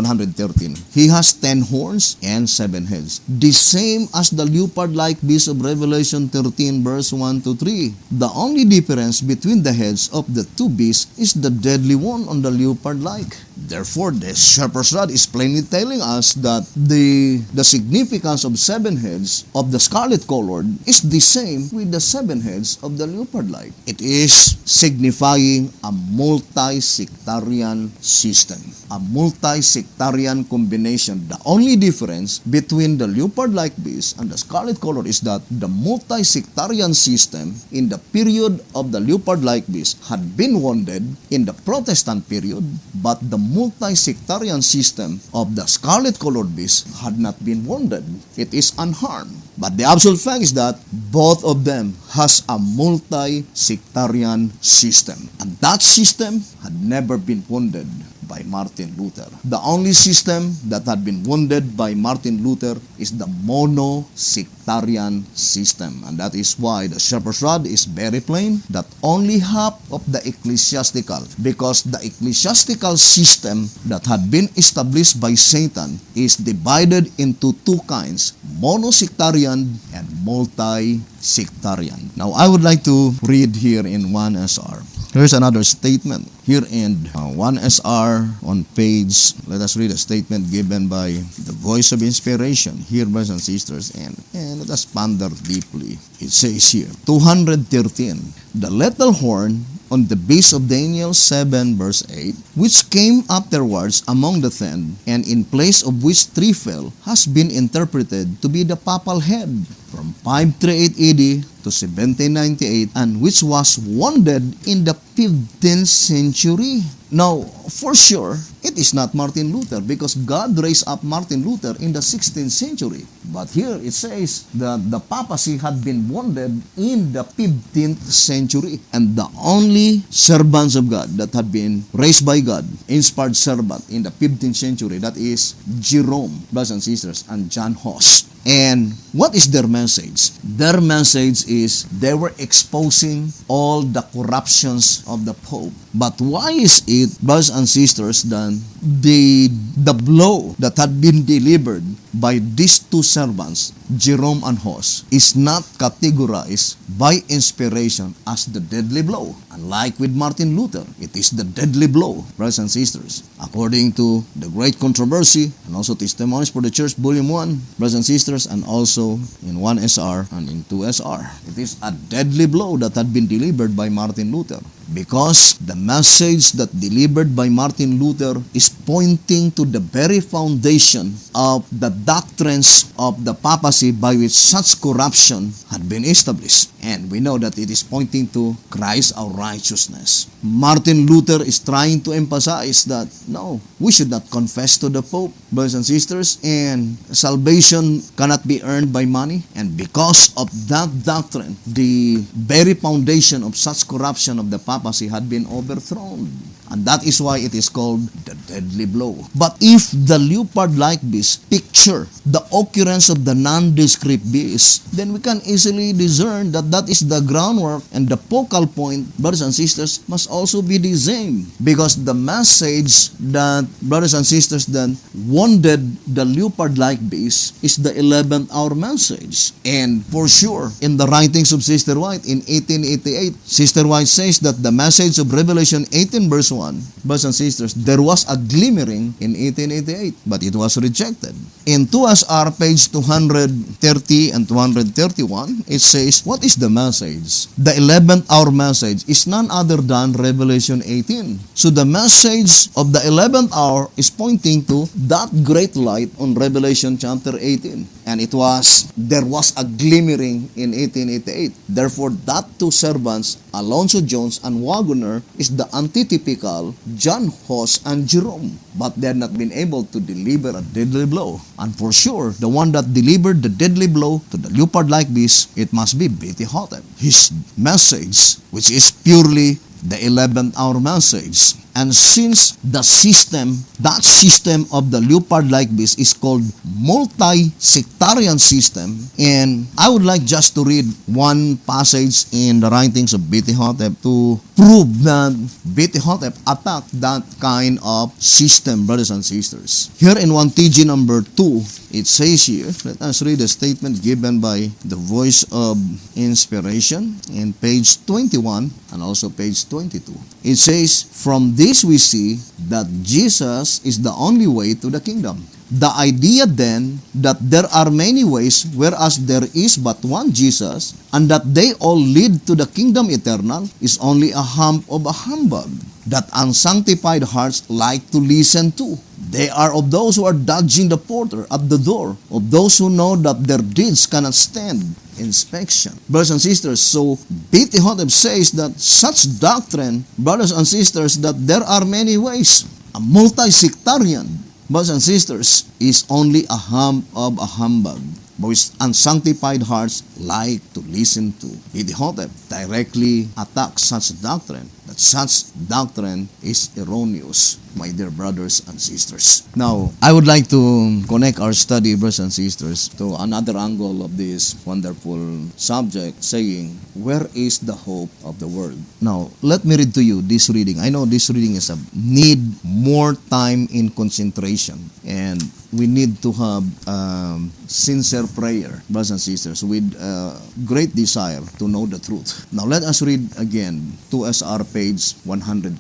113. He has 10 horns and 7 heads, the same as the leopard-like beast of Revelation 13 verse 1 to 3. The only difference between the heads of the 2 beasts is the deadly one on the leopard-like. Therefore, the shepherd's rod is plainly telling us that the significance of 7 heads of the scarlet-colored is the same with the 7 heads of the leopard-like. It is signifying a multi-sectarian system, a multi-sectarian combination. The only difference between the leopard-like beast and the scarlet-colored is that the multi-sectarian system in the period of the leopard-like beast had been wounded in the Protestant period, but the multi-sectarian system of the scarlet-colored beast had not been wounded. It is unharmed. But the absolute fact is that both of them has a multi-sectarian system. And that system had never been wounded by Martin Luther. The only system that had been wounded by Martin Luther is the mono-sectarian system. And that is why the shepherd's rod is very plain, that only half of the ecclesiastical, because the ecclesiastical system that had been established by Satan is divided into 2 kinds, mono-sectarian and multi-sectarian. Now, I would like to read here in 1SR. Here's another statement. Here in 1SR on page, let us read a statement given by the voice of inspiration. Here, brothers and sisters, and let us ponder deeply. It says here, 213, the little horn on the base of Daniel 7 verse 8, which came afterwards among the 10, and in place of which 3 fell, has been interpreted to be the papal head from 538 AD to 1798, and which was wounded in the 15th century. Now, for sure, it is not Martin Luther, because God raised up Martin Luther in the 16th century. But here it says that the papacy had been wounded in the 15th century, and the only servants of God that had been raised by God, inspired servant in the 15th century, that is Jerome, brothers and sisters, and John Hus. And what is their message? Their message is they were exposing all the corruptions of the Pope. But why is it, brothers and sisters, that the blow that had been delivered by these two servants, Jerome and Hus, is not categorized by inspiration as the deadly blow? Unlike with Martin Luther, it is the deadly blow, brothers and sisters. According to the Great Controversy and also Testimonies for the Church, Volume 1, brothers and sisters, and also in 1SR and in 2SR, it is a deadly blow that had been delivered by Martin Luther. Because the message that delivered by Martin Luther is pointing to the very foundation of the doctrines of the papacy by which such corruption had been established. And we know that it is pointing to Christ our righteousness. Martin Luther is trying to emphasize that, no, we should not confess to the Pope, brothers and sisters, and salvation cannot be earned by money. And because of that doctrine, the very foundation of such corruption of the papacy had been overthrown. And that is why it is called the deadly blow. But if the leopard-like beast picture the occurrence of the nondescript beast, then we can easily discern that that is the groundwork, and the focal point, brothers and sisters, must also be the same. Because the message that, brothers and sisters, that wounded the leopard-like beast is the 11th hour message. And for sure, in the writings of Sister White in 1888, Sister White says that the message of Revelation 18 verse 1, brothers and sisters, there was a glimmering in 1888, but it was rejected. In 2SR page 230 and 231, it says, what is the message? The 11th hour message is none other than Revelation 18. So the message of the 11th hour is pointing to that great light on Revelation chapter 18. And there was a glimmering in 1888. Therefore, that two servants, Alonzo Jones and Wagoner, is the antitypical John Hus and Jerome. But they had not been able to deliver a deadly blow. And for sure, the one that delivered the deadly blow to the leopard-like beast, it must be B.T. Hotep. His message, which is purely the 11th hour message. And since that system of the leopard-like beast is called multi-sectarian system, and I would like just to read one passage in the writings of B.T. Hotep to prove that B.T. Hotep attacked that kind of system, brothers and sisters. Here in 1TG number 2, it says here, let us read a statement given by the Voice of Inspiration in page 21 and also page 22. It says, from this we see that Jesus is the only way to the kingdom. The idea then that there are many ways, whereas there is but one Jesus, and that they all lead to the kingdom eternal, is only a hump of a humbug that unsanctified hearts like to listen to. They are of those who are dodging the porter at the door, of those who know that their deeds cannot stand inspection. Brothers and sisters, so B.T. Hotep says that such doctrine, brothers and sisters, that there are many ways, a multi-sectarian, brothers and sisters, is only a hump of a humbug, which unsanctified hearts like to listen to. B.T. Hotep directly attacks such doctrine, that such doctrine is erroneous, my dear brothers and sisters. Now, I would like to connect our study, brothers and sisters, to another angle of this wonderful subject, saying, where is the hope of the world? Now, let me read to you this reading. I know this reading is need more time in concentration, and we need to have sincere prayer, brothers and sisters, with great desire to know the truth. Now, let us read again 2SR page 113.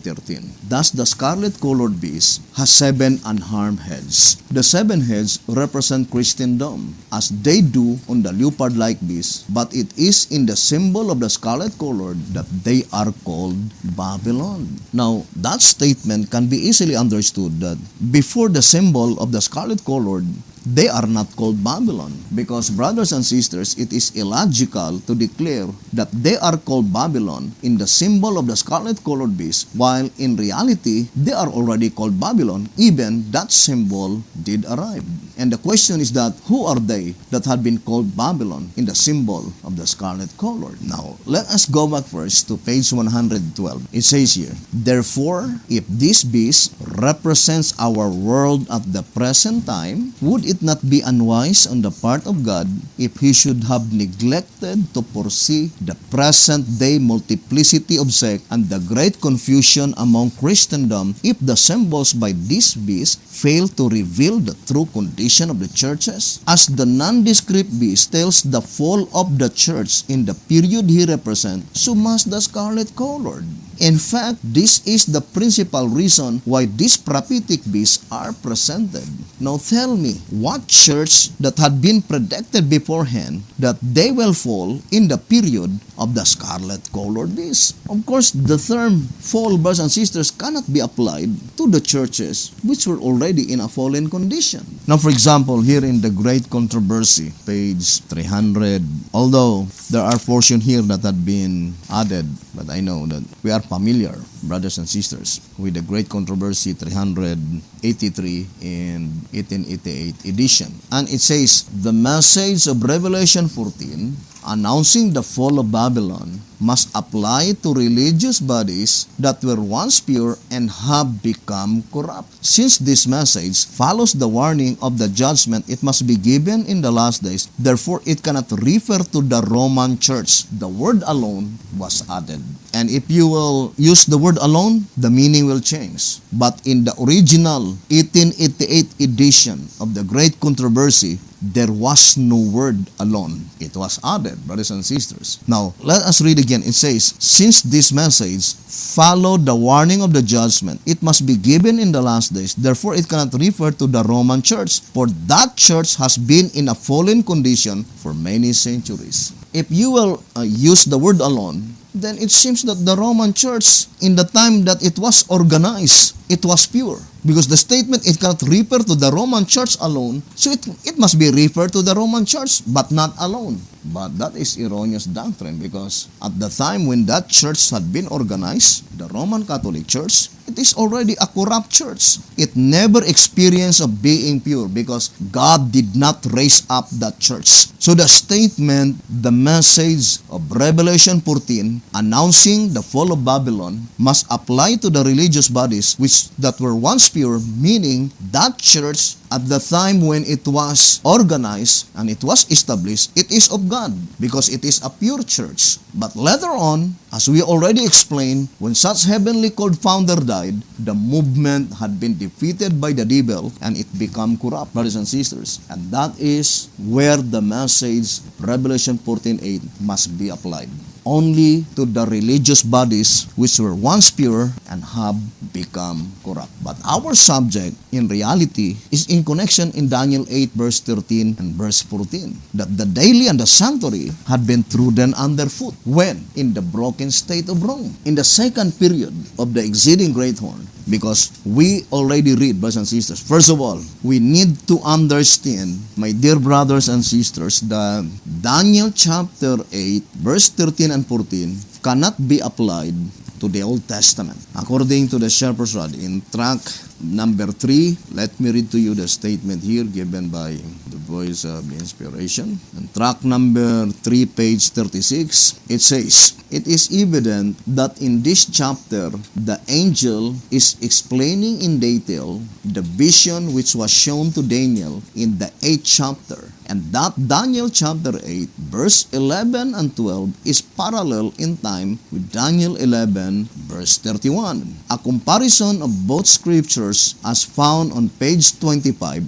Thus, the scarlet-colored beast has 7 unharmed heads. The 7 heads represent Christendom, as they do on the leopard-like beast, but it is in the symbol of the scarlet-colored that they are called Babylon. Now, that statement can be easily understood that before the symbol of the scarlet-colored they are not called Babylon. Because, brothers and sisters, it is illogical to declare that they are called Babylon in the symbol of the scarlet-colored beast, while in reality, they are already called Babylon, even that symbol did arrive. And the question is that, who are they that had been called Babylon in the symbol of the scarlet-colored? Now, let us go back first to page 112. It says here, therefore, if this beast represents our world at the present time, would it not be unwise on the part of God if He should have neglected to foresee the present-day multiplicity of sects and the great confusion among Christendom if the symbols by this beast fail to reveal the true condition of the churches? As the nondescript beast tells the fall of the church in the period he represents, so must the scarlet-colored. In fact, this is the principal reason why these prophetic beasts are presented. Now tell me, what church that had been predicted beforehand that they will fall in the period of the scarlet-colored beast? Of course, the term fall, brothers and sisters, cannot be applied to the churches which were already in a fallen condition. Now, for example, here in the Great Controversy, page 300, although there are portions here that had been added, but I know that we are familiar, brothers and sisters, with the Great Controversy 383 in 1888 edition. And it says, the message of Revelation 14 announcing the fall of Babylon must apply to religious bodies that were once pure and have become corrupt. Since this message follows the warning of the judgment it must be given in the last days, therefore it cannot refer to the Roman Church. The word alone was added. And if you will use the word alone, the meaning will change. But in the original 1888 edition of the Great Controversy, there was no word alone. It was added, brothers and sisters. Now, let us read again. It says, since this message followed the warning of the judgment, it must be given in the last days. Therefore, it cannot refer to the Roman Church, for that church has been in a fallen condition for many centuries. If you will use the word alone, then it seems that the Roman Church, in the time that it was organized, it was pure. Because the statement, it cannot refer to the Roman Church alone, so it must be referred to the Roman Church, but not alone. But that is erroneous doctrine, because at the time when that church had been organized, the Roman Catholic Church, it is already a corrupt church. It never experienced of being pure because God did not raise up that church. So the statement, the message of Revelation 14, announcing the fall of Babylon, must apply to the religious bodies that were once pure, meaning that church at the time when it was organized and it was established, it is of God because it is a pure church. But later on, as we already explained, when such heavenly called founder died, the movement had been defeated by the devil and it became corrupt, brothers and sisters. And that is where the message Revelation 14:8 must be applied. Only to the religious bodies which were once pure and have become corrupt. But our subject, in reality, is in connection in Daniel 8 verse 13 and verse 14, that the daily and the sanctuary had been trodden underfoot. When? In the broken state of Rome. In the second period of the exceeding great horn. Because we already read, brothers and sisters, first of all, we need to understand, my dear brothers and sisters, that Daniel chapter 8, verse 13 and 14 cannot be applied to the Old Testament. According to the Shepherd's Rod, in track number 3, let me read to you the statement here given by the Voice of Inspiration. In track number 3, page 36, it says, it is evident that in this chapter, the angel is explaining in detail the vision which was shown to Daniel in the 8th chapter. And that Daniel chapter 8, verse 11 and 12 is parallel in time with Daniel 11, verse 31. A comparison of both scriptures as found on page 25,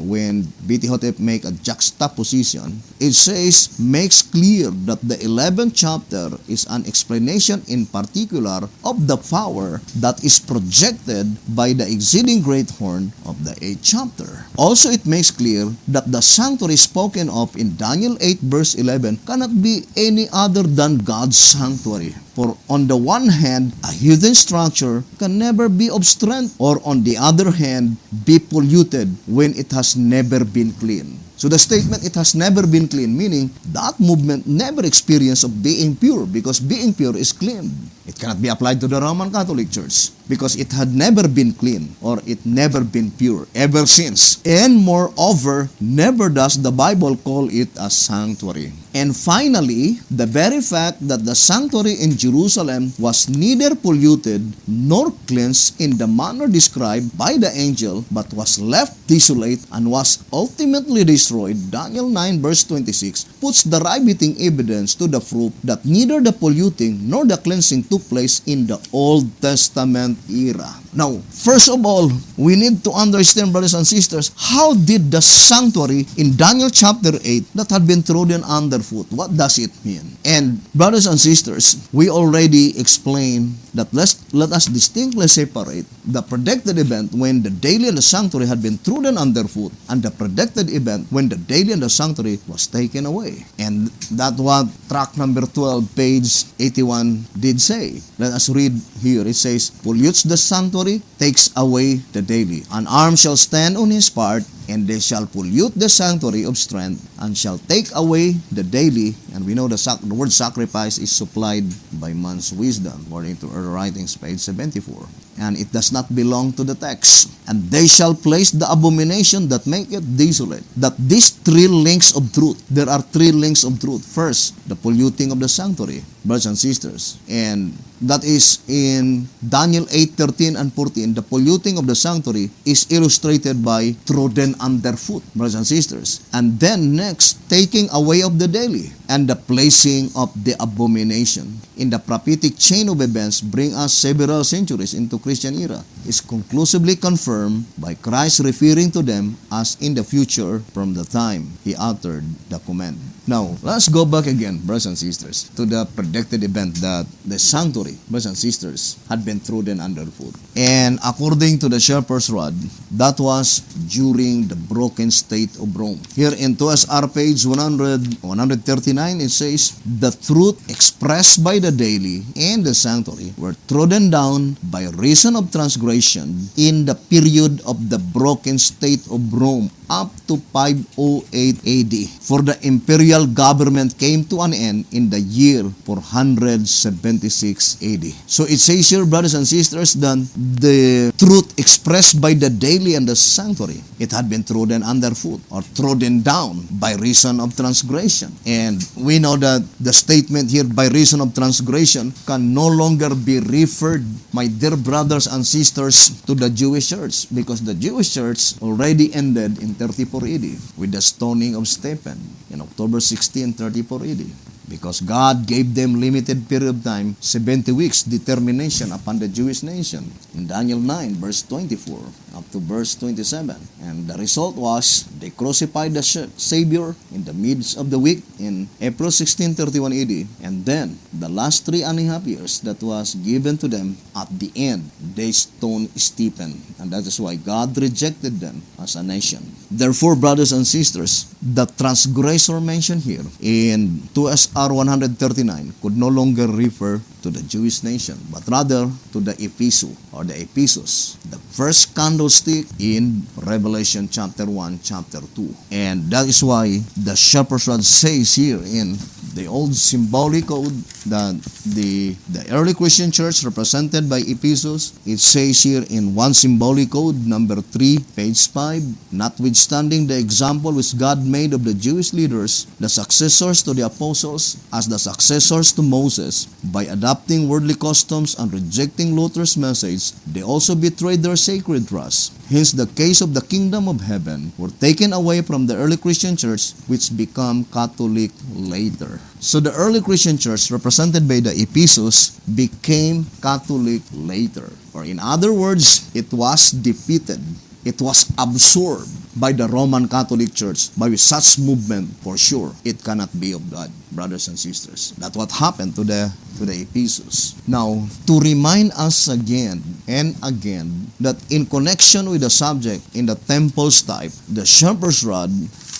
when B.T. Hotep make a juxtaposition, it says, makes clear that the 11th chapter is an explanation in particular of the power that is projected by the exceeding great horn of the 8th chapter. Also, it makes clear that the sanctuary spoken of in Daniel 8 verse 11 cannot be any other than God's sanctuary. For on the one hand, a heathen structure can never be of strength, or on the other hand, be polluted when it has never been clean. So the statement, it has never been clean, meaning that movement never experienced of being pure, because being pure is clean. It cannot be applied to the Roman Catholic Church because it had never been clean, or it never been pure ever since. And moreover, never does the Bible call it a sanctuary. And finally, the very fact that the sanctuary in Jerusalem was neither polluted nor cleansed in the manner described by the angel, but was left desolate and was ultimately destroyed, Daniel 9 verse 26, puts the riveting evidence to the proof that neither the polluting nor the cleansing took place in the Old Testament era. Now, first of all, we need to understand, brothers and sisters, how did the sanctuary in Daniel chapter 8 that had been trodden underfoot, what does it mean? And brothers and sisters, we already explained that let us distinctly separate the predicted event when the daily and the sanctuary had been trodden underfoot, and the predicted event when the daily and the sanctuary was taken away. And that's what tract number 12, page 81 did say. Let us read here. It says, pollutes the sanctuary, takes away the daily. An arm shall stand on his part, and they shall pollute the sanctuary of strength, and shall take away the daily. And we know the word sacrifice is supplied by man's wisdom, according to early writings, page 74. And it does not belong to the text. And they shall place the abomination that make it desolate. That these three links of truth, there are three links of truth. First, the polluting of the sanctuary, brothers and sisters. And that is in Daniel 8:13 and 14. The polluting of the sanctuary is illustrated by trodden underfoot, brothers and sisters. And then next, taking away of the daily and the placing of the abomination. In the prophetic chain of events bring us several centuries into Christian era, is conclusively confirmed by Christ referring to them as in the future from the time he uttered the command. Now, let's go back again, brothers and sisters, to the predicted event that the sanctuary, brothers and sisters, had been trodden underfoot. And according to the shepherd's rod, that was during the broken state of Rome. Here in 2SR page 139, it says, the truth expressed by the daily and the sanctuary were trodden down by reason of transgression in the period of the broken state of Rome up to 508 AD. For the imperial government came to an end in the year 476 AD. So it says here, brothers and sisters, that the truth expressed by the daily and the sanctuary, it had been trodden underfoot or trodden down by reason of transgression. And we know that the statement here, by reason of transgression, can no longer be referred, my dear brothers and sisters, to the Jewish church, because the Jewish church already ended in 34 AD with the stoning of Stephen in October 16, 34 AD. Because God gave them limited period of time, 70 weeks determination upon the Jewish nation. In Daniel 9, verse 24, up to verse 27. And the result was, they crucified the Savior in the midst of the week in April 1631 AD. And then, the last 3.5 years that was given to them, at the end, they stoned Stephen. And that is why God rejected them as a nation. Therefore, brothers and sisters, the transgressor mentioned here in 2SR 139 could no longer refer to the Jewish nation, but rather to the Ephesus or the Ephesus, the first candlestick in Revelation chapter 1, chapter 2. And that is why the shepherd's rod says here in the old symbolic code that the early Christian church represented by Ephesus, it says here in one symbolic code, number 3, page 5, notwithstanding the example which God made of the Jewish leaders, the successors to the apostles, as the successors to Moses, by adopting worldly customs and rejecting Luther's message, they also betrayed their sacred trust. Hence, the case of the kingdom of heaven were taken away from the early Christian church, which became Catholic later. So the early Christian church, represented by the Ephesus, became Catholic later. Or in other words, it was defeated. It was absorbed by the Roman Catholic Church. By such movement, for sure, it cannot be of God, brothers and sisters. That's what happened to the Ephesus. Now, to remind us again and again that in connection with the subject in the temple's type, the shepherd's rod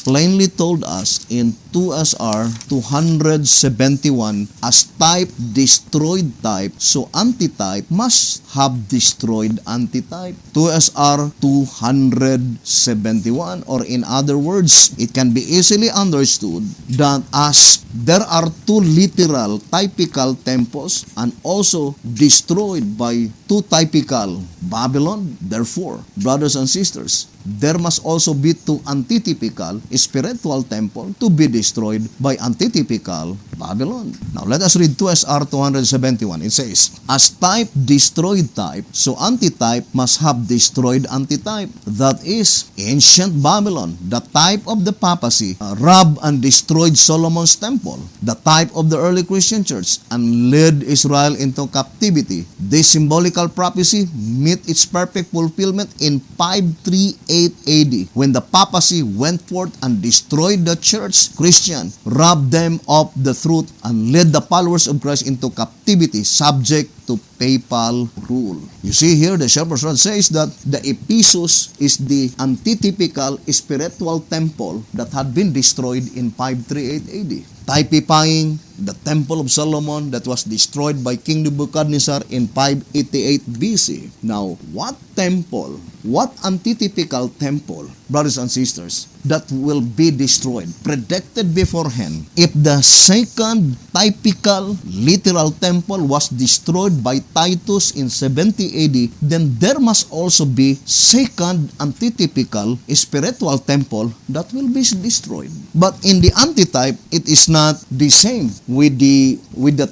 plainly told us in 2SR 271, as type destroyed type, so antitype must have destroyed antitype. 2SR 271, or in other words, it can be easily understood that as there are two literal typical temples and also destroyed by two typical Babylon, therefore, brothers and sisters, there must also be two antitypical spiritual temple to be destroyed by antitypical Babylon. Now let us read 2SR 271. It says, as type destroyed type, so antitype must have destroyed antitype. That is, ancient Babylon, the type of the papacy, robbed and destroyed Solomon's temple, the type of the early Christian church, and led Israel into captivity. This symbolical prophecy met its perfect fulfillment in 538 AD, when the papacy went forth and destroyed the church Christian, robbed them of the truth, and led the followers of Christ into captivity, subject to papal rule. You see here, the Shepherd's Rod says that the Ephesus is the antitypical spiritual temple that had been destroyed in 538 AD, typifying the Temple of Solomon that was destroyed by King Nebuchadnezzar in 588 BC. Now, what temple, what antitypical temple, brothers and sisters, that will be destroyed, predicted beforehand? If the second typical literal temple was destroyed by Titus in 70 AD, then there must also be second antitypical spiritual temple that will be destroyed. But in the antitype, it is not the same with the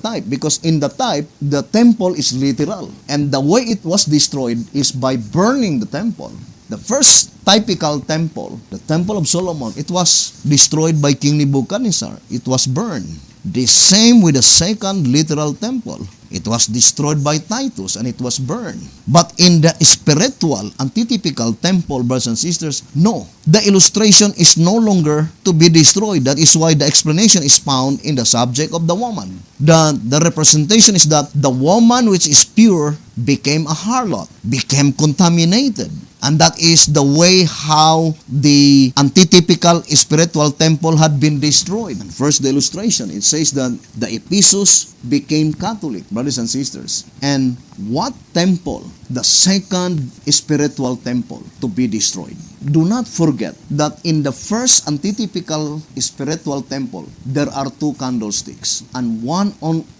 type, because in the type, the temple is literal, and the way it was destroyed is by burning the temple. The first typical temple, the Temple of Solomon, it was destroyed by King Nebuchadnezzar. It was burned. The same with the second literal temple. It was destroyed by Titus and it was burned. But in the spiritual, antitypical temple, brothers and sisters, no. The illustration is no longer to be destroyed. That is why the explanation is found in the subject of the woman. The representation is that the woman which is pure became a harlot, became contaminated. And that is the way how the antitypical spiritual temple had been destroyed. And first, the illustration, it says that the Ephesus became Catholic, brothers and sisters. And what temple? The second spiritual temple to be destroyed. Do not forget that in the first antitypical spiritual temple, there are two candlesticks and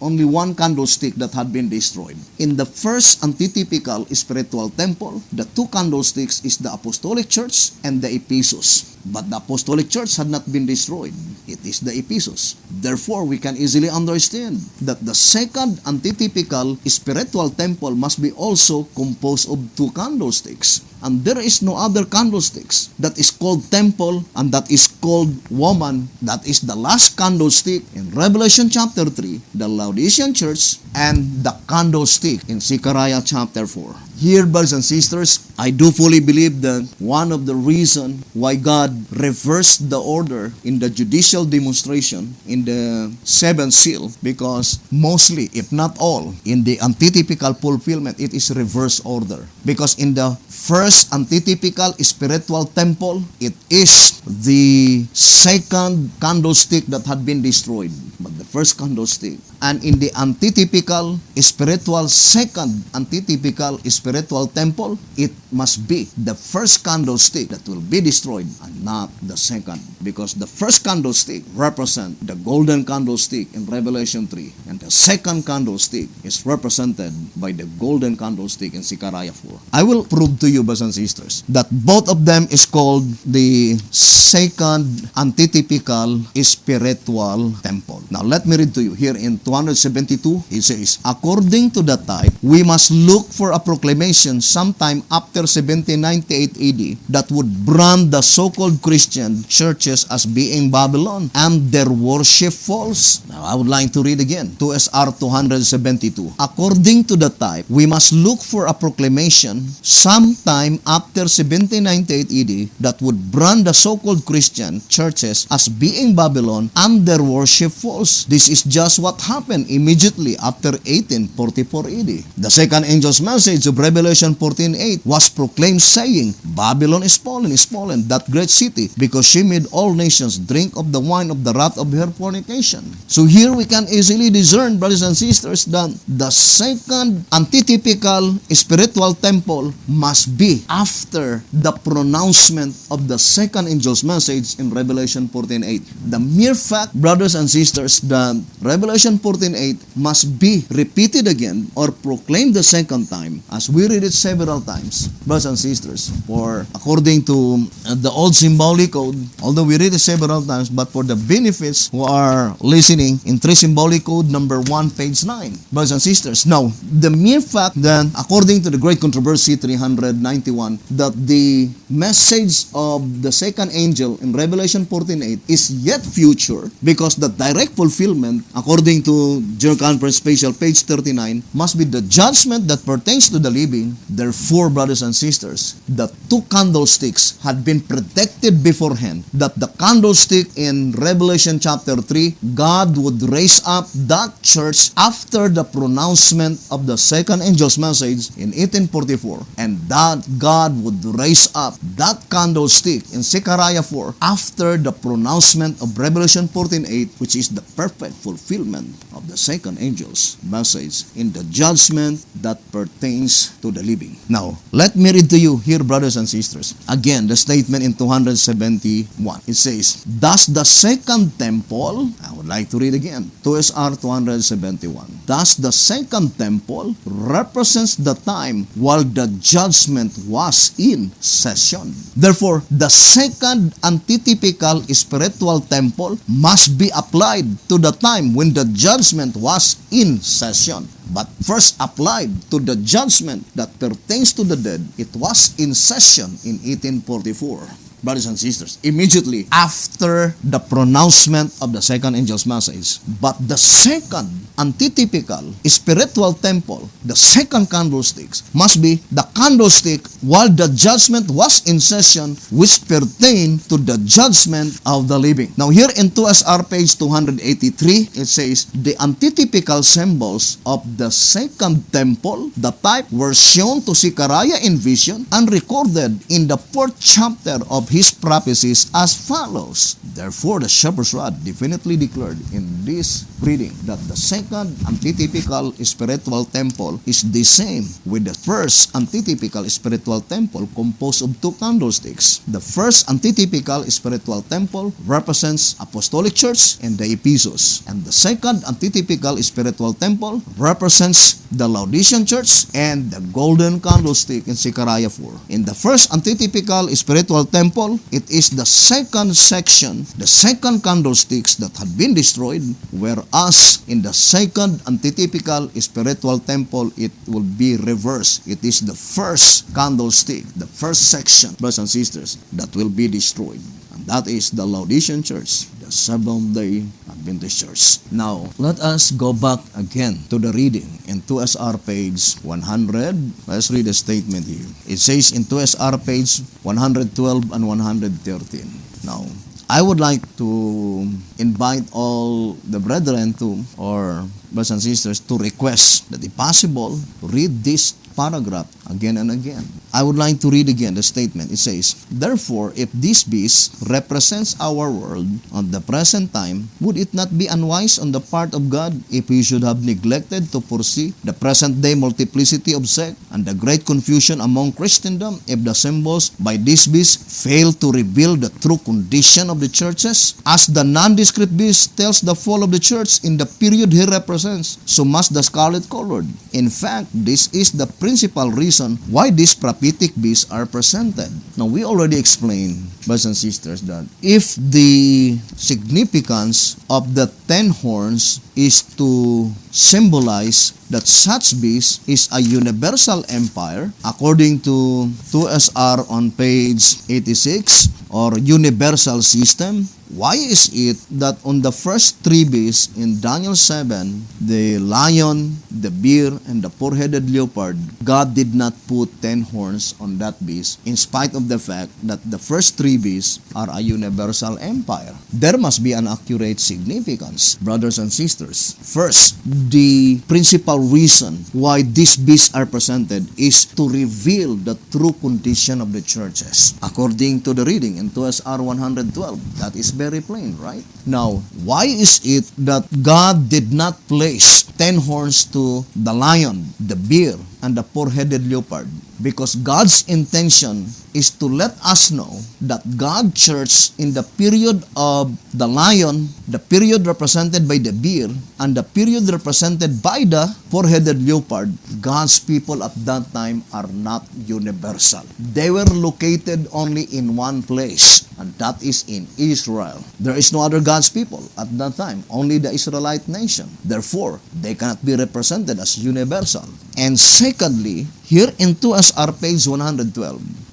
only one candlestick that had been destroyed. In the first antitypical spiritual temple, the two candlesticks is the Apostolic Church and the Ephesus. But the Apostolic Church had not been destroyed. It is the Ephesus. Therefore, we can easily understand that the second antitypical spiritual temple must be also composed of two candlesticks. And there is no other candlesticks that is called temple and that is called woman. That is the last candlestick in Revelation chapter 3, the Laodicean church, and the candlestick in Zechariah chapter 4. Here, brothers and sisters, I do fully believe that one of the reasons why God reversed the order in the judicial demonstration in the seventh seal, because mostly, if not all, in the antitypical fulfillment, it is reverse order. Because in the first antitypical spiritual temple, it is the second candlestick that had been destroyed, but the first candlestick. And in the antitypical spiritual, second antitypical spiritual temple, it must be the first candlestick that will be destroyed and not the second. Because the first candlestick represents the golden candlestick in Revelation 3. And the second candlestick is represented by the golden candlestick in Zechariah 4. I will prove to you, brothers and sisters, that both of them is called the second antitypical spiritual temple. Now let me read to you here in 272, it says, according to the type, we must look for a proclamation sometime after 1798 AD that would brand the so-called Christian churches as being Babylon and their worship false. Now I would like to read again, 2SR 272. According to the type, we must look for a proclamation sometime after 1798 AD that would brand the so-called Christian churches as being Babylon and their worship false. This is just what happened happened immediately after 1844 AD. The second angel's message of Revelation 14:8 was proclaimed saying, Babylon is fallen, that great city, because she made all nations drink of the wine of the wrath of her fornication. So here we can easily discern, brothers and sisters, that the second antitypical spiritual temple must be after the pronouncement of the second angel's message in Revelation 14:8. The mere fact, brothers and sisters, that Revelation 14:8 must be repeated again or proclaimed the second time, as we read it several times, brothers and sisters, for according to the old symbolic code, although we read it several times, but for the benefits who are listening, in 3 symbolic code number 1, page 9, brothers and sisters. Now, the mere fact that according to the Great Controversy 391, that the message of the second angel in Revelation 14:8 is yet future, because the direct fulfillment, according to General Conference Special, page 39, must be the judgment that pertains to the living. Therefore, brothers and sisters, the 2 candlesticks had been predicted beforehand, that the candlestick in Revelation chapter 3, God would raise up that church after the pronouncement of the second angel's message in 1844, and that God would raise up that candlestick in Zechariah 4 after the pronouncement of Revelation 14:8, which is the perfect fulfillment of the second angel's message in the judgment that pertains to the living. Now, let me read to you here, brothers and sisters, again the statement in 271. It says, thus the second temple, I would like to read again, 2SR 271. Thus the second temple represents the time while the judgment was in session. Therefore, the second antitypical spiritual temple must be applied to the time when the judgment was in session. But first applied to the judgment that pertains to the dead, it was in session in 1844. Brothers and sisters, immediately after the pronouncement of the second angel's message. But the second antitypical spiritual temple, the second candlesticks, must be the candlestick while the judgment was in session, which pertain to the judgment of the living. Now here in 2SR page 283, it says, the antitypical symbols of the second temple, the type, were shown to Zechariah in vision and recorded in the 4th chapter of his prophecies as follows. Therefore, the shepherd's rod definitely declared in this reading that the second antitypical spiritual temple is the same with the first antitypical spiritual temple composed of 2 candlesticks. The first antitypical spiritual temple represents Apostolic Church and the Ephesus, and the second antitypical spiritual temple represents the Laodicean Church and the golden candlestick in Zechariah 4. In the first antitypical spiritual temple, it is the second section, the second candlesticks that had been destroyed, whereas in the second antitypical spiritual temple, it will be reversed. It is the first candlestick, the first section, brothers and sisters, that will be destroyed. And that is the Laodicean Church, the Seventh-day Adventist Church. Now, let us go back again to the reading in 2SR page 100. Let's read the statement here. It says in 2SR page 112 and 113. Now, I would like to invite all the brethren to, or brothers and sisters, to request that if possible, read this paragraph again and again. I would like to read again the statement. It says, therefore, if this beast represents our world on the present time, would it not be unwise on the part of God if He should have neglected to foresee the present-day multiplicity of sects and the great confusion among Christendom if the symbols by this beast fail to reveal the true condition of the churches? As the nondescript beast tells the fall of the church in the period he represents, so must the scarlet-colored. In fact, this is the principal reason why these prophetic beasts are presented. Now, we already explained, brothers and sisters, that if the significance of the 10 horns is to symbolize that such beast is a universal empire, according to 2SR on page 86, or universal system, why is it that on the first three beasts in Daniel 7, the lion, the bear, and the four-headed leopard, God did not put 10 horns on that beast, in spite of the fact that the first three beasts are a universal empire? There must be an accurate significance, brothers and sisters. First, the principal reason why these beasts are presented is to reveal the true condition of the churches. According to the reading in 2SR 112, that is very plain, right? Now, why is it that God did not place 10 horns to the lion, the bear, and the four-headed leopard? Because God's intention is to let us know that God's church in the period of the lion, the period represented by the bear, and the period represented by the four-headed leopard, God's people at that time are not universal. They were located only in one place, and that is in Israel. There is no other God's people at that time, only the Israelite nation. Therefore, they cannot be represented as universal. And secondly, here in 2SR page 112,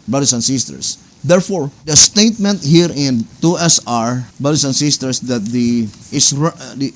brothers and sisters, therefore, the statement here in 2SR, brothers and sisters, that the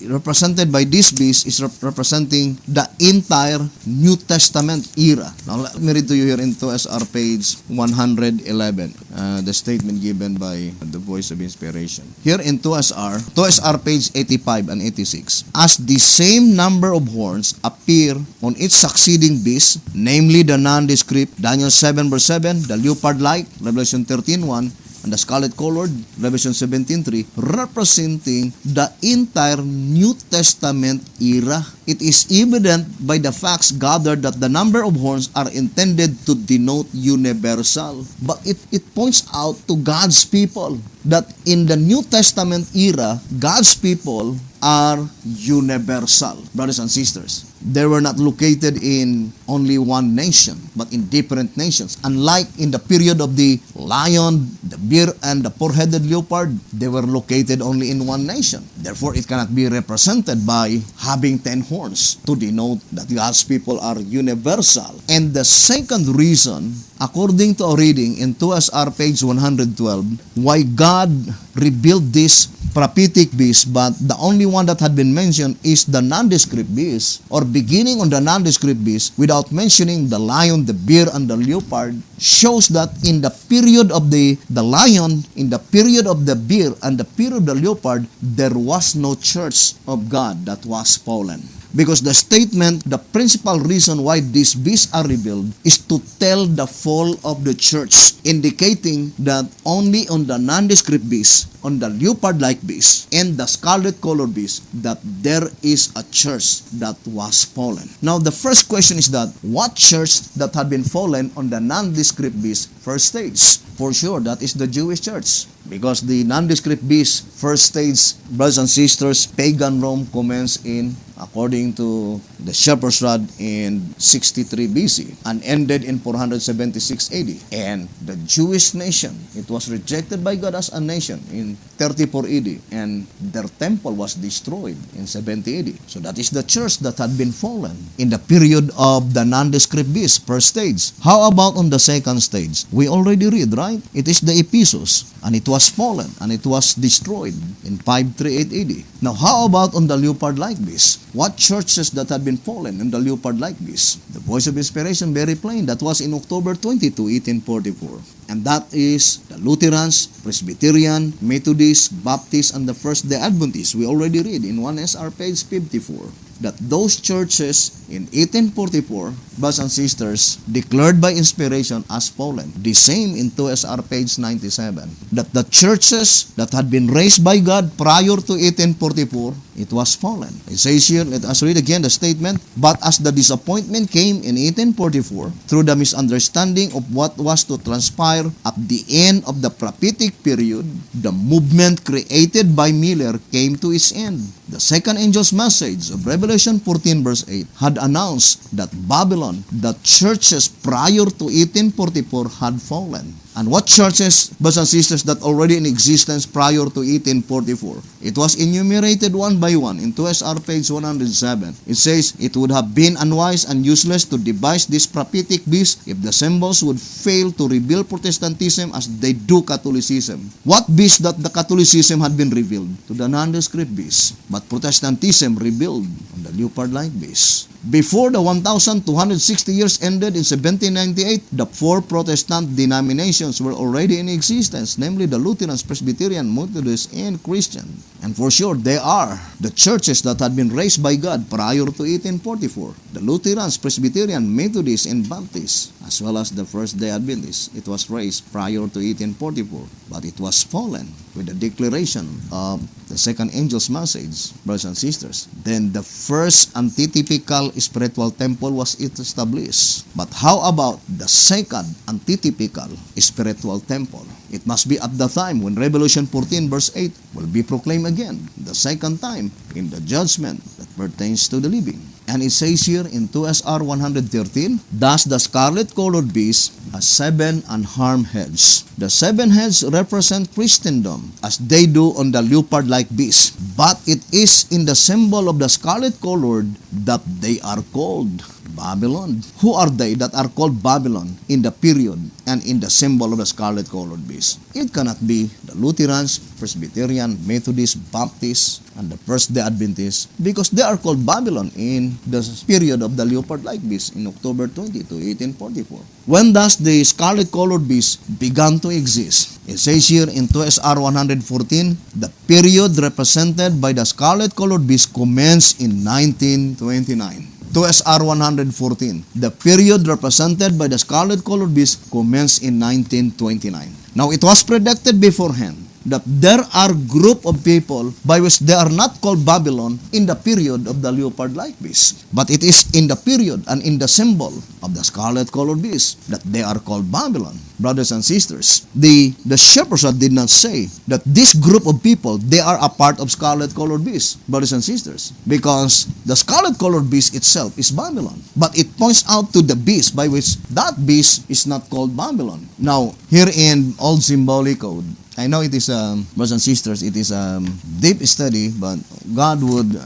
represented by this beast is representing the entire New Testament era. Now, let me read to you here in 2SR page 111, the statement given by the Voice of Inspiration. Here in 2SR page 85 and 86, as the same number of horns appear on each succeeding beast, namely the nondescript, Daniel 7 verse 7, the leopard-like, Revelation 13:1, and the scarlet-colored, Revelation 17:3, representing the entire New Testament era. It is evident by the facts gathered that the number of horns are intended to denote universal. But it points out to God's people that in the New Testament era, God's people are universal, brothers and sisters. They were not located in only one nation, but in different nations. Unlike in the period of the lion, the bear, and the four-headed leopard, they were located only in one nation. Therefore, it cannot be represented by having 10 horns to denote that God's people are universal. And the second reason, according to our reading in 2SR page 112, why God revealed this prophetic beast, but the only one that had been mentioned is the nondescript beast, or beginning on the nondescript beast without mentioning the lion, the bear, and the leopard, shows that in the period of the lion, in the period of the bear, and the period of the leopard, there was no church of God that was fallen. Because the statement, the principal reason why these beasts are revealed is to tell the fall of the church, indicating that only on the nondescript beast, on the leopard-like beast, and the scarlet-colored beast, that there is a church that was fallen. Now, the first question is that, what church that had been fallen on the nondescript beast first stage? For sure, that is the Jewish church. Because the nondescript beast first stage, brothers and sisters, pagan Rome commenced in, according to the shepherd's rod, in 63 BC and ended in 476 AD. And the Jewish nation, it was rejected by God as a nation in 34 AD, and their temple was destroyed in 70 AD. So that is the church that had been fallen in the period of the nondescript beast first stage. How about on the second stage? We already read, right? It is the Ephesus, and it was fallen, and it was destroyed in 538 AD. Now, how about on the leopard-like beast? What churches that had been fallen in the leopard-like beast? The Voice of Inspiration, very plain. That was in October 22, 1844. And that is the Lutherans, Presbyterian, Methodist, Baptist, and the First-day Adventists. We already read in 1SR page 54 that those churches in 1844, brothers and sisters, declared by inspiration as fallen. The same in 2SR page 97. That the churches that had been raised by God prior to 1844, it was fallen. It says here, let us read again the statement, but as the disappointment came in 1844, through the misunderstanding of what was to transpire at the end of the prophetic period, the movement created by Miller came to its end. The second angel's message of Revelation Revelation 14 verse 8 had announced that Babylon, the churches prior to 1844 had fallen. And what churches, brothers and sisters, that already in existence prior to 1844? It was enumerated one by one in 2SR page 107. It says, it would have been unwise and useless to devise this prophetic beast if the symbols would fail to reveal Protestantism as they do Catholicism. What beast that the Catholicism had been revealed? To the nondescript beast. But Protestantism revealed on the leopard-like beast. Before the 1,260 years ended in 1798, the four Protestant denominations were already in existence, namely the Lutherans, Presbyterian, Methodist, and Christian. And for sure, they are the churches that had been raised by God prior to 1844. The Lutherans, Presbyterian, Methodist, and Baptist, as well as the First-day Adventists. It was raised prior to 1844, but it was fallen with the declaration of the second angel's message, brothers and sisters. Then the first antitypical spiritual temple was established. But how about the second antitypical spiritual temple? It must be at the time when Revelation 14 verse 8 will be proclaimed again, the second time in the judgment that pertains to the living. And it says here in 2SR 113, thus the scarlet-colored beast has 7 unharmed heads. The 7 heads represent Christendom, as they do on the leopard-like beast. But it is in the symbol of the scarlet-colored that they are called Babylon. Who are they that are called Babylon in the period and in the symbol of the scarlet-colored beast? It cannot be the Lutherans, Presbyterian, Methodist, Baptist, and the First-day Adventists, because they are called Babylon in the period of the leopard-like beast in October 20 to 1844. When thus the scarlet-colored beast began to exist, it says here in 2SR 114, the period represented by the scarlet-colored beast commenced in 1929. 2SR 114, the period represented by the scarlet-colored beast commenced in 1929. Now, it was predicted beforehand that there are group of people by which they are not called Babylon in the period of the leopard-like beast. But it is in the period and in the symbol of the scarlet-colored beast that they are called Babylon. Brothers and sisters, the shepherds did not say that this group of people, they are a part of scarlet-colored beast, brothers and sisters, because the scarlet-colored beast itself is Babylon. But it points out to the beast by which that beast is not called Babylon. Now, here in Old Symbolic Code, I know it is, brothers and sisters, it is a deep study, but God would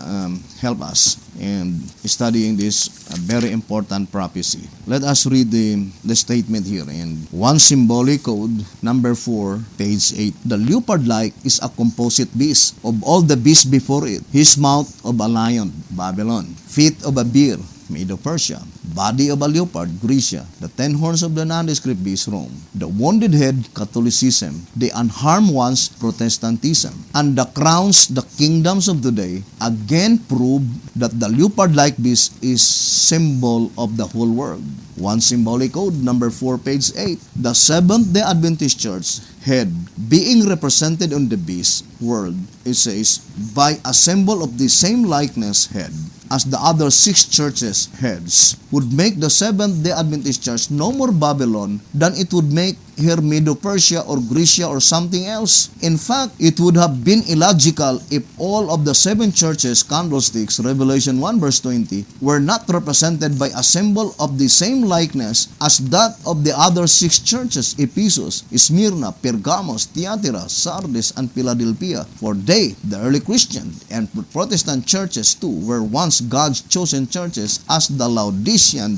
help us in studying this very important prophecy. Let us read the statement here in 1 Symbolic Code, number 4, page 8. The leopard-like is a composite beast of all the beasts before it. His mouth of a lion, Babylon. Feet of a bear, Medo-Persia. Body of a leopard, Grecia. The 10 horns of the nondescript beast, Rome. The wounded head, Catholicism. The unharmed ones, Protestantism. And the crowns, the kingdoms of today, again prove that the leopard-like beast is symbol of the whole world. 1 Symbolic Code, number 4, page 8. The Seventh-day Adventist Church head being represented on the beast world, it says, by a symbol of the same likeness head as the other 6 churches' heads, would make the Seventh-day Adventist Church no more Babylon than it would make here Medo-Persia or Grecia or something else. In fact, it would have been illogical if all of the 7 churches' candlesticks, Revelation 1 verse 20, were not represented by a symbol of the same likeness as that of the other 6 churches, Ephesus, Smyrna, Pergamos, Thyatira, Sardis, and Philadelphia. For they, the early Christian and Protestant churches too, were once God's chosen churches, as the Laodicean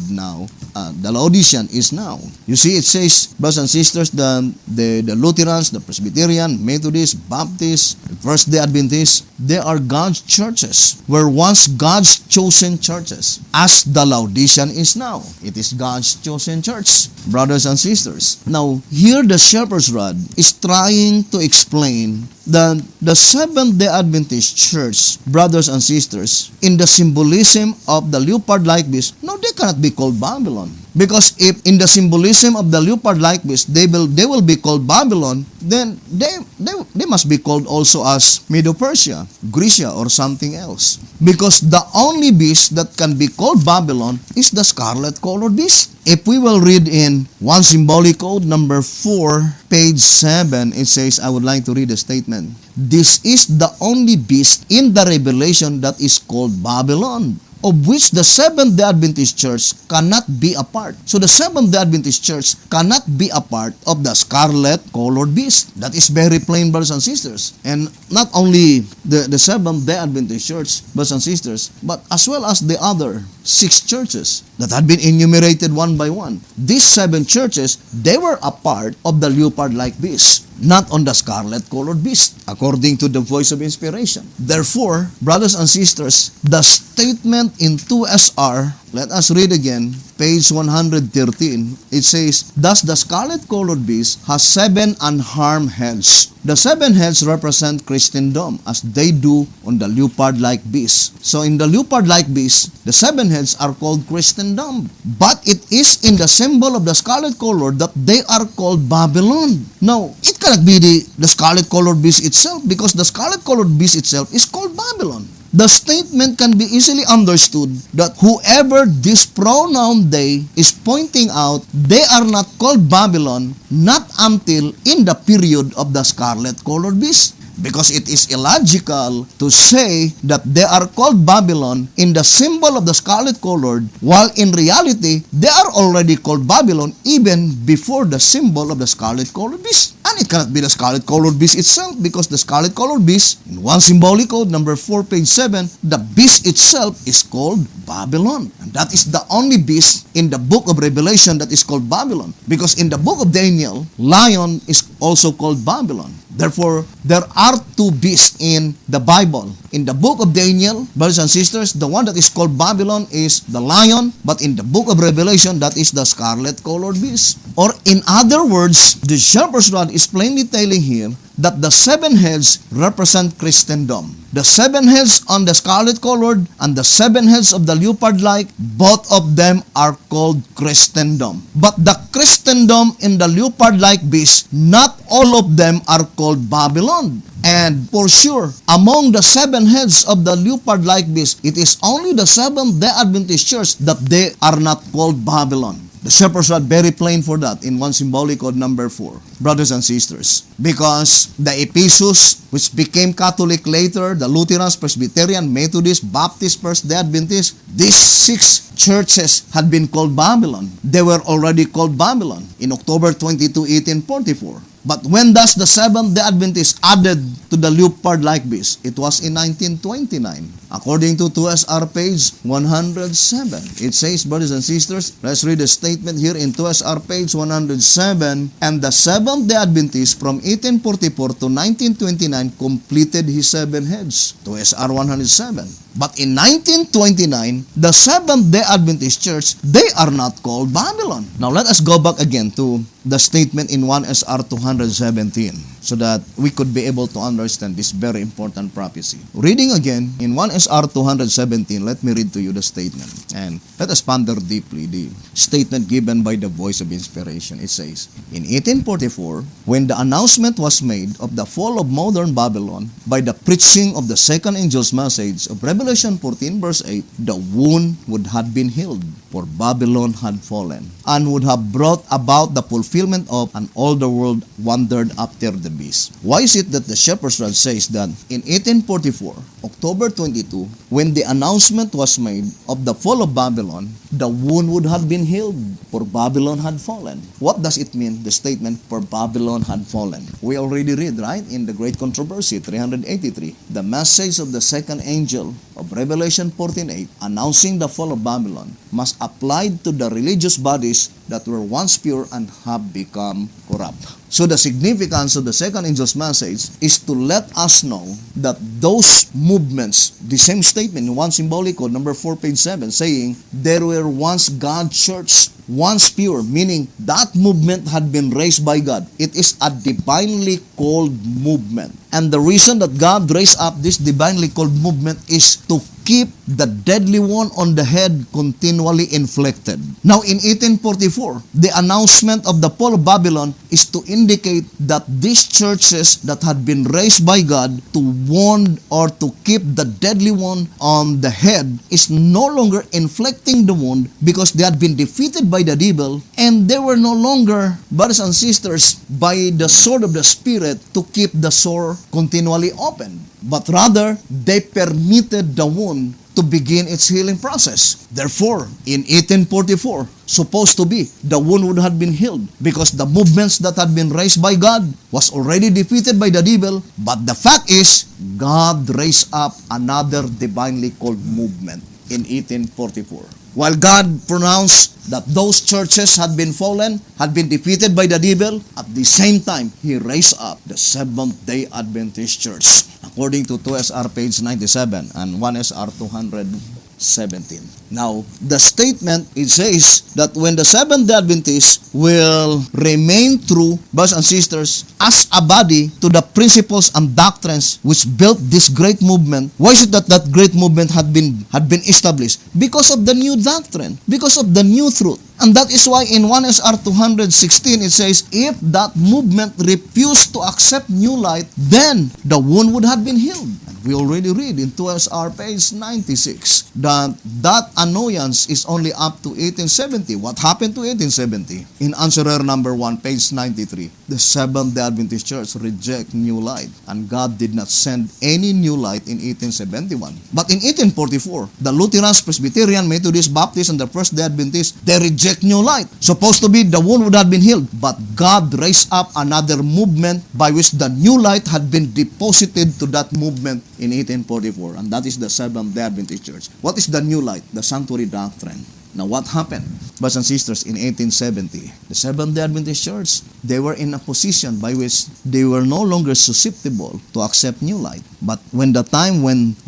is now. You see, it says, brothers and sisters, the Lutherans, the Presbyterian, Methodist, Baptist, First-day Adventists, they are God's churches, were once God's chosen churches, as the Laodicean is now. It is God's chosen church, brothers and sisters. Now, here the shepherd's rod is trying to explain that the Seventh-day Adventist Church, brothers and sisters, in the symbolism of the leopard-like beast, no, they cannot be called Babylon. Because if in the symbolism of the leopard-like beast, they will be called Babylon, then they must be called also as Medo-Persia, Grecia, or something else. Because the only beast that can be called Babylon is the scarlet-colored beast. If we will read in 1 Symbolic Code, number 4, page 7, it says, I would like to read a statement. This is the only beast in the Revelation that is called Babylon, of which the Seventh-day Adventist Church cannot be a part. So the Seventh-day Adventist Church cannot be a part of the scarlet-colored beast. That is very plain, brothers and sisters. And not only the Seventh-day Adventist Church, brothers and sisters, but as well as the other 6 churches that had been enumerated one by one. These 7 churches, they were a part of the leopard-like beast, not on the scarlet-colored beast, according to the voice of inspiration. Therefore, brothers and sisters, the statement in 2SR, let us read again, page 113, it says, thus the scarlet-colored beast has 7 unharmed heads. The 7 heads represent Christendom, as they do on the leopard-like beast. So in the leopard-like beast, the 7 heads are called Christendom. But it is in the symbol of the scarlet-colored that they are called Babylon. Now, it cannot be the scarlet-colored beast itself, because the scarlet-colored beast itself is called Babylon. The statement can be easily understood that whoever this pronoun they is pointing out, they are not called Babylon not until in the period of the scarlet-colored beast. Because it is illogical to say that they are called Babylon in the symbol of the scarlet-colored, while in reality, they are already called Babylon even before the symbol of the scarlet-colored beast. And it cannot be the scarlet-colored beast itself, because the scarlet-colored beast, in one symbolic code, number 4, page 7, the beast itself is called Babylon. And that is the only beast in the book of Revelation that is called Babylon. Because in the book of Daniel, lion is also called Babylon. Therefore, there are 2 beasts in the Bible. In the book of Daniel, brothers and sisters, the one that is called Babylon is the lion, but in the book of Revelation, that is the scarlet-colored beast. Or in other words, the shepherd's rod is plainly telling here that the 7 heads represent Christendom. The 7 heads on the scarlet-colored and the 7 heads of the leopard-like, both of them are called Christendom. But the Christendom in the leopard-like beast, not all of them are called Babylon. And for sure, among the 7 heads of the leopard-like beast, it is only the Seventh-day Adventist Church that they are not called Babylon. The shepherd's rod, very plain for that in one symbolic code number 4. Brothers and sisters, because the Ephesus, which became Catholic later, the Lutherans, Presbyterian, Methodist, Baptist, First-day Adventist, these 6 churches had been called Babylon. They were already called Babylon in October 22, 1844. But when does the Seventh-day Adventist added to the leopard-like beast? It was in 1929. According to 2SR page 107, it says, brothers and sisters, let's read the statement here in 2SR page 107, and the Seventh-day Adventist from 1844 to 1929 completed his 7 heads. 2SR 107. But in 1929, the Seventh-day Adventist Church, they are not called Babylon. Now let us go back again to the statement in 1SR 217 so that we could be able to understand this very important prophecy. Reading again in 1SR 217, let me read to you the statement. And let us ponder deeply the statement given by the voice of inspiration. It says, in 1844, when the announcement was made of the fall of modern Babylon by the preaching of the second angel's message of Revelation 14 verse 8, the wound would have been healed, for Babylon had fallen, and would have brought about the fulfillment of, and all the world wandered after the beast. Why is it that the shepherd's rod says that in 1844, October 22, when the announcement was made of the fall of Babylon, the wound would have been healed, for Babylon had fallen? What does it mean, the statement, for Babylon had fallen? We already read, right, in the Great Controversy 383, the message of the second angel of Revelation 14:8, announcing the fall of Babylon, must apply to the religious bodies that were once pure and have become corrupt. So the significance of the second angel's message is to let us know that those movements, the same statement in one symbolic code, number 4, page 7, saying, there were once God's church, once pure, meaning that movement had been raised by God. It is a divinely called movement. And the reason that God raised up this divinely called movement is to keep the deadly wound on the head continually inflicted. Now in 1844, the announcement of the fall of Babylon is to indicate that these churches that had been raised by God to wound or to keep the deadly wound on the head is no longer inflicting the wound because they had been defeated by by the devil, and they were no longer, brothers and sisters, by the sword of the Spirit to keep the sore continually open. But rather, they permitted the wound to begin its healing process. Therefore, in 1844, supposed to be, the wound would have been healed because the movements that had been raised by God was already defeated by the devil. But the fact is, God raised up another divinely called movement in 1844. While God pronounced that those churches had been fallen, had been defeated by the devil, at the same time, He raised up the Seventh-day Adventist Church, according to 2SR page 97 and 1SR 217. Now, the statement, it says that when the Seventh-day Adventists will remain true, brothers and sisters, as a body to the principles and doctrines which built this great movement. Why is it that that great movement had been established? Because of the new doctrine, because of the new truth. And that is why in 1SR 216 it says, if that movement refused to accept new light, then the wound would have been healed. And we already read in 2SR page 96 that annoyance is only up to 1870. What happened to 1870? In answerer number 1, page 93, the Seventh-day Adventist Church reject new light, and God did not send any new light in 1871. But in 1844, the Lutherans, Presbyterian, Methodist, Baptist, and the First-day Adventists, they reject new light. Supposed to be the wound would have been healed, but God raised up another movement by which the new light had been deposited to that movement in 1844, and that is the Seventh-day Adventist Church. What is the new light? The sanctuary doctrine. Now, what happened, brothers and sisters, in 1870? The Seventh-day Adventist Church, they were in a position by which they were no longer susceptible to accept new light. But when the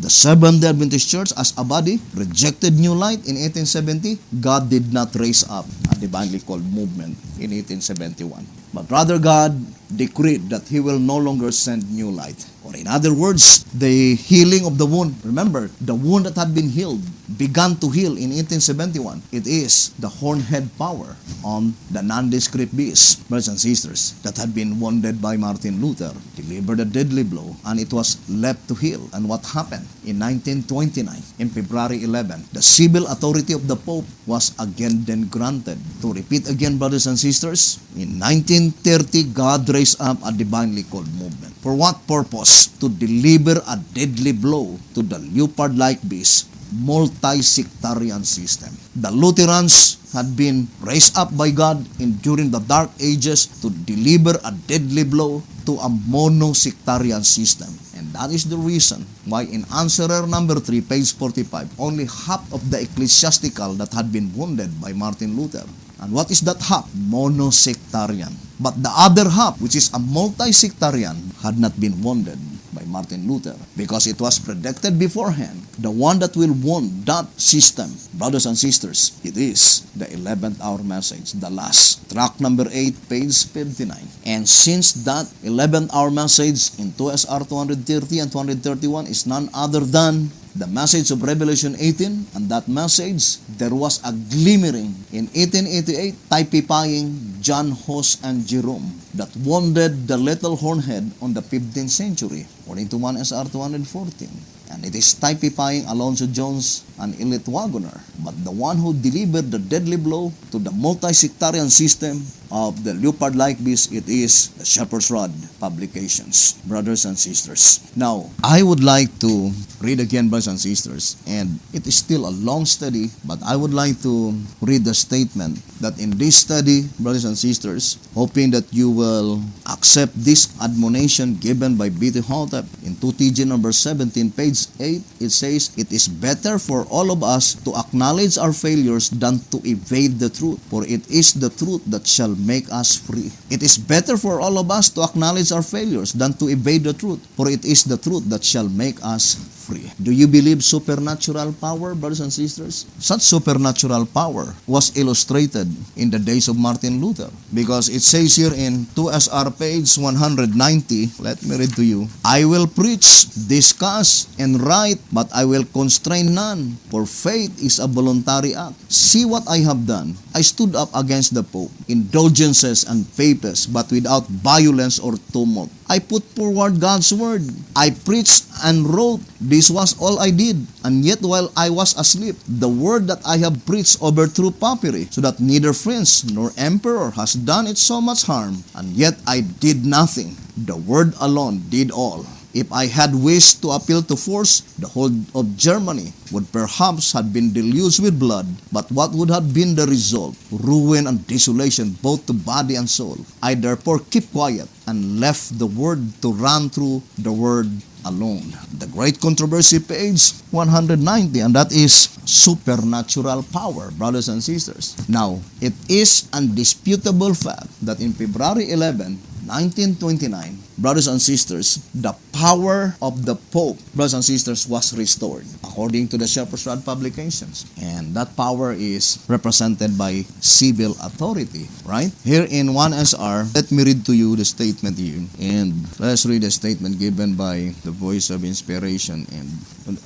Seventh-day Adventist Church as a body rejected new light in 1870, God did not raise up a divinely called movement in 1871. But rather, God decreed that He will no longer send new light. Or in other words, the healing of the wound. Remember, the wound that had been healed began to heal in 1871. It is the hornhead power on the nondescript beast, brothers and sisters, that had been wounded by Martin Luther, delivered a deadly blow, and it was left to heal. And what happened? In 1929, in February 11, the civil authority of the Pope was again then granted. To repeat again, brothers and sisters, in 1930, God raised up a divinely called movement. For what purpose? To deliver a deadly blow to the leopard-like beast, multi-sectarian system. The Lutherans had been raised up by God during the Dark Ages to deliver a deadly blow to a mono-sectarian system. And that is the reason why in answerer number 3, page 45, only half of the ecclesiastical that had been wounded by Martin Luther. And what is that half? Mono-sectarian. But the other half, which is a multi-sectarian, had not been wounded by Martin Luther, because it was predicted beforehand. The one that will wound that system, brothers and sisters, it is the 11th hour message, the last. Track number 8, page 59. And since that 11th hour message in 2SR 230 and 231 is none other than the message of Revelation 18, and that message, there was a glimmering in 1888, typifying John Hus and Jerome, that wounded the little hornhead on the 15th century, according to 1SR 214. And it is typifying Alonzo Jones, an elite wagoner. But the one who delivered the deadly blow to the multi-sectarian system of the leopard-like beast, it is the Shepherd's Rod publications, brothers and sisters. Now, I would like to read again, brothers and sisters, and it is still a long study, but I would like to read the statement that in this study, brothers and sisters, hoping that you will accept this admonition given by B.T. Hotep in 2TG number 17, page 8, it says, "It is better for all of us to acknowledge our failures than to evade the truth, for it is the truth that shall make us free." It is better for all of us to acknowledge our failures than to evade the truth, for it is the truth that shall make us free. Do you believe supernatural power, brothers and sisters? Such supernatural power was illustrated in the days of Martin Luther, because it says here in 2SR page 190, let me read to you, "I will preach, discuss, and write, but I will constrain none, for faith is a voluntary act. See what I have done. I stood up against the Pope, indulgences and papists, but without violence or tumult. I put forward God's word. I preached and wrote. This was all I did. And yet while I was asleep, the word that I have preached overthrew papyri, so that neither prince nor emperor has done it so much harm. And yet I did nothing. The word alone did all. If I had wished to appeal to force, the whole of Germany would perhaps have been deluged with blood. But what would have been the result? Ruin and desolation, both to body and soul. I therefore kept quiet and left the word to run through the word alone. The Great Controversy, page 190, and that is supernatural power, brothers and sisters. Now, it is undisputable fact that in February 11, 1929, brothers and sisters, the power of the Pope, brothers and sisters, was restored according to the Shepherd's Rod publications. And that power is represented by civil authority, right? Here in 1SR, let me read to you the statement here. And let's read the statement given by the voice of inspiration. And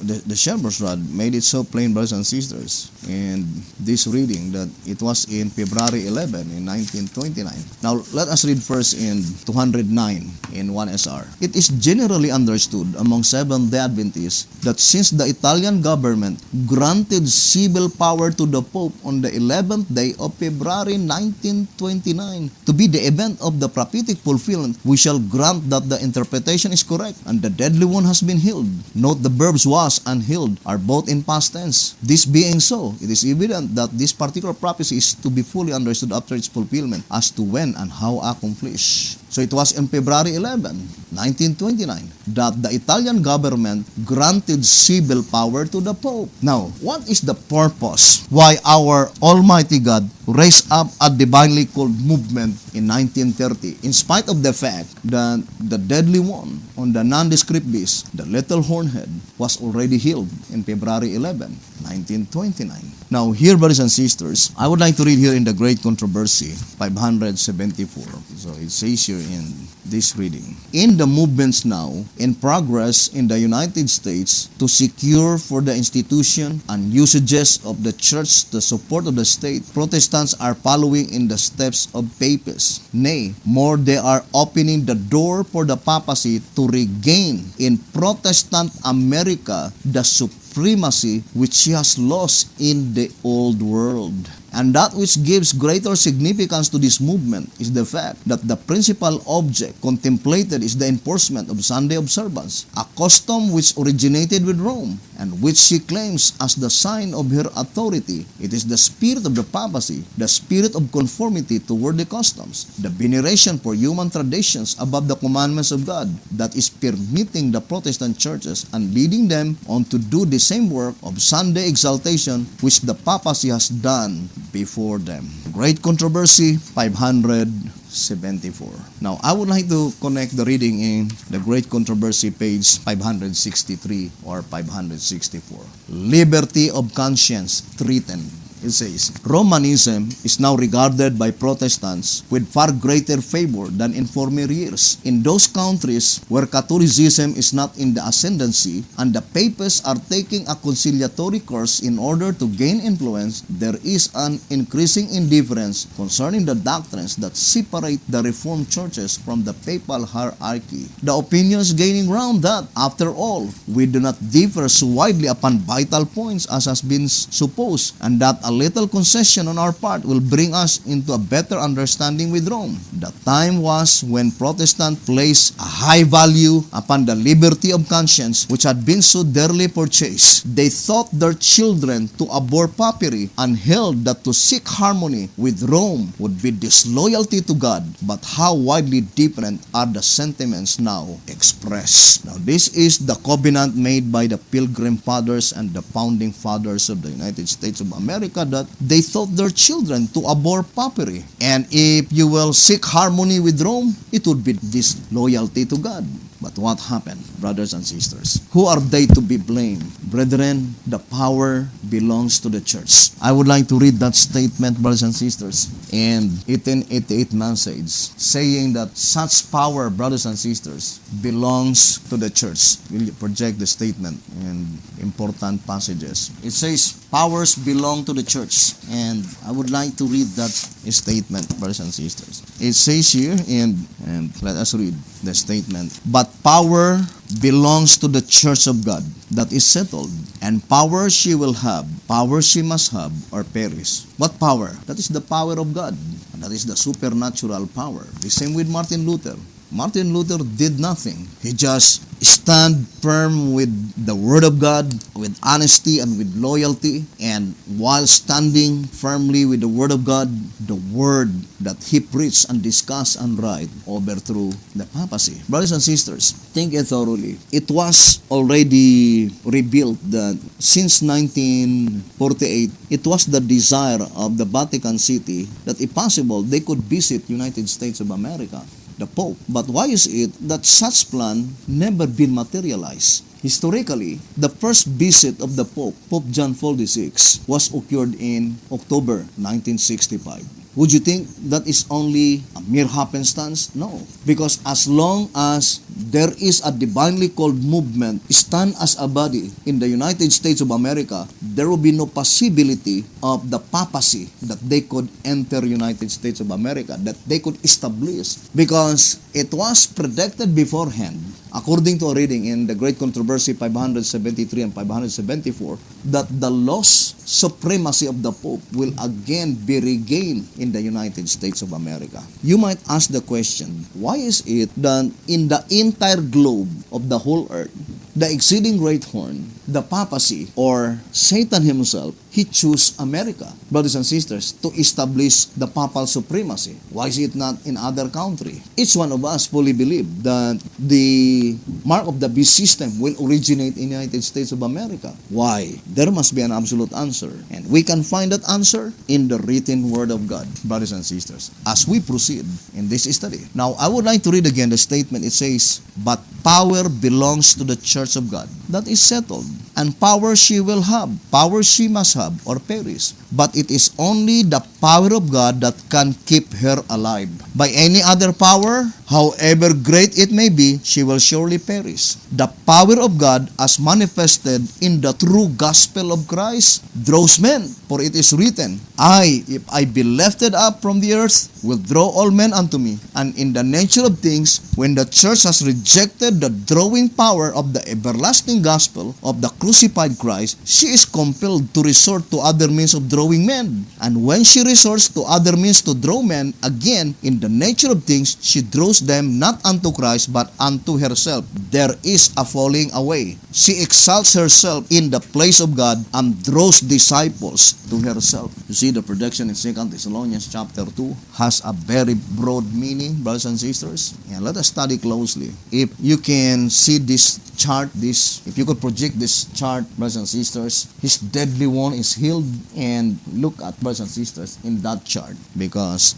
the Shepherd's Rod made it so plain, brothers and sisters, and this reading that it was in February 11 in 1929. Now, let us read first in 209 in 1SR. It is generally understood among Seventh-day Adventists that since the Italian government granted civil power to the Pope on the 11th day of February 1929 to be the event of the prophetic fulfillment, we shall grant that the interpretation is correct and the deadly one has been healed. Note the verbs was and healed are both in past tense. This being so, it is evident that this particular prophecy is to be fully understood after its fulfillment as to when and how accomplished. So it was in February 11, 1929, that the Italian government granted civil power to the Pope. Now, what is the purpose why our Almighty God raised up a divinely called movement in 1930, in spite of the fact that the deadly one on the nondescript beast, the little hornhead, was already healed in February 11, 1929. Now, here, brothers and sisters, I would like to read here in the Great Controversy, 574. So it says here in this reading, in the movements now in progress in the United States to secure for the institution and usages of the church the support of the state, Protestants are following in the steps of papists. Nay, more, they are opening the door for the papacy to regain in Protestant America the supremacy which she has lost in the old world. And that which gives greater significance to this movement is the fact that the principal object contemplated is the enforcement of Sunday observance, a custom which originated with Rome and which she claims as the sign of her authority. It is the spirit of the papacy, the spirit of conformity to worldly customs, the veneration for human traditions above the commandments of God that is permitting the Protestant churches and leading them on to do the same work of Sunday exaltation which the papacy has done before them. Great Controversy, 574. Now, I would like to connect the reading in the Great Controversy, page 563 or 564. Liberty of conscience threatened. It says, Romanism is now regarded by Protestants with far greater favor than in former years. In those countries where Catholicism is not in the ascendancy and the papists are taking a conciliatory course in order to gain influence, there is an increasing indifference concerning the doctrines that separate the Reformed churches from the papal hierarchy. The opinions gaining ground that, after all, we do not differ so widely upon vital points as has been supposed, and that a little concession on our part will bring us into a better understanding with Rome. The time was when Protestants placed a high value upon the liberty of conscience which had been so dearly purchased. They taught their children to abhor papyri and held that to seek harmony with Rome would be disloyalty to God. But how widely different are the sentiments now expressed. Now, this is the covenant made by the Pilgrim Fathers and the Founding Fathers of the United States of America, that they taught their children to abhor papyri. And if you will seek harmony with Rome, it would be disloyalty to God. But what happened, brothers and sisters? Who are they to be blamed? Brethren, the power belongs to the church. I would like to read that statement, brothers and sisters, in 1888 message, saying that such power, brothers and sisters, belongs to the church. We'll project the statement in important passages. It says, powers belong to the church. And I would like to read that statement, brothers and sisters. It says here, and let us read the statement. But power belongs to the church of God, that is settled. And power she will have, power she must have, or perish. What power? That is the power of God. And that is the supernatural power. The same with Martin Luther. Martin Luther did nothing. He just stand firm with the Word of God, with honesty and with loyalty. And while standing firmly with the Word of God, the Word that he preached and discussed and write overthrew the papacy. Brothers and sisters, think it thoroughly. It was already revealed that since 1948, it was the desire of the Vatican City that if possible, they could visit United States of America, the Pope. But why is it that such plan never been materialized? Historically, the first visit of the Pope, Pope John Paul VI, was occurred in October 1965. Would you think that is only a mere happenstance? No. Because as long as there is a divinely called movement stand as a body in the United States of America, there will be no possibility of the papacy that they could enter United States of America, that they could establish. Because it was predicted beforehand, according to a reading in the Great Controversy 573 and 574, that the lost supremacy of the Pope will again be regained in the United States of America. You might ask the question, why is it that in the entire globe of the whole earth, the exceeding great horn, the papacy, or Satan himself, he chose America, brothers and sisters, to establish the papal supremacy? Why is it not in other country? Each one of us fully believe that the mark of the beast system will originate in the United States of America. Why? There must be an absolute answer. And we can find that answer in the written word of God, brothers and sisters, as we proceed in this study. Now, I would like to read again the statement. It says, but power belongs to the church of God. That is settled. And power she will have, power she must have, or perish. But it is only the power of God that can keep her alive. By any other power, however great it may be, she will surely perish. The power of God, as manifested in the true gospel of Christ, draws men. For it is written, if I be lifted up from the earth, will draw all men unto me. And in the nature of things, when the church has rejected the drawing power of the everlasting gospel of the crucified Christ, she is compelled to resort to other means of drawing men. And when she resorts to other means to draw men, again, in the nature of things, she draws them not unto Christ, but unto herself. There is a falling away. She exalts herself in the place of God and draws disciples to herself. You see, the prediction in 2 Thessalonians chapter 2 has a very broad meaning, brothers and sisters. And let us study closely. If you can see this chart, if you could project this chart, brothers and sisters, his deadly one is healed. And look at, brothers and sisters, in that chart, because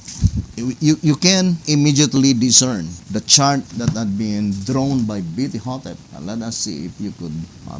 you can immediately discern the chart that had been drawn by B.T. Hotep. Let us see if you could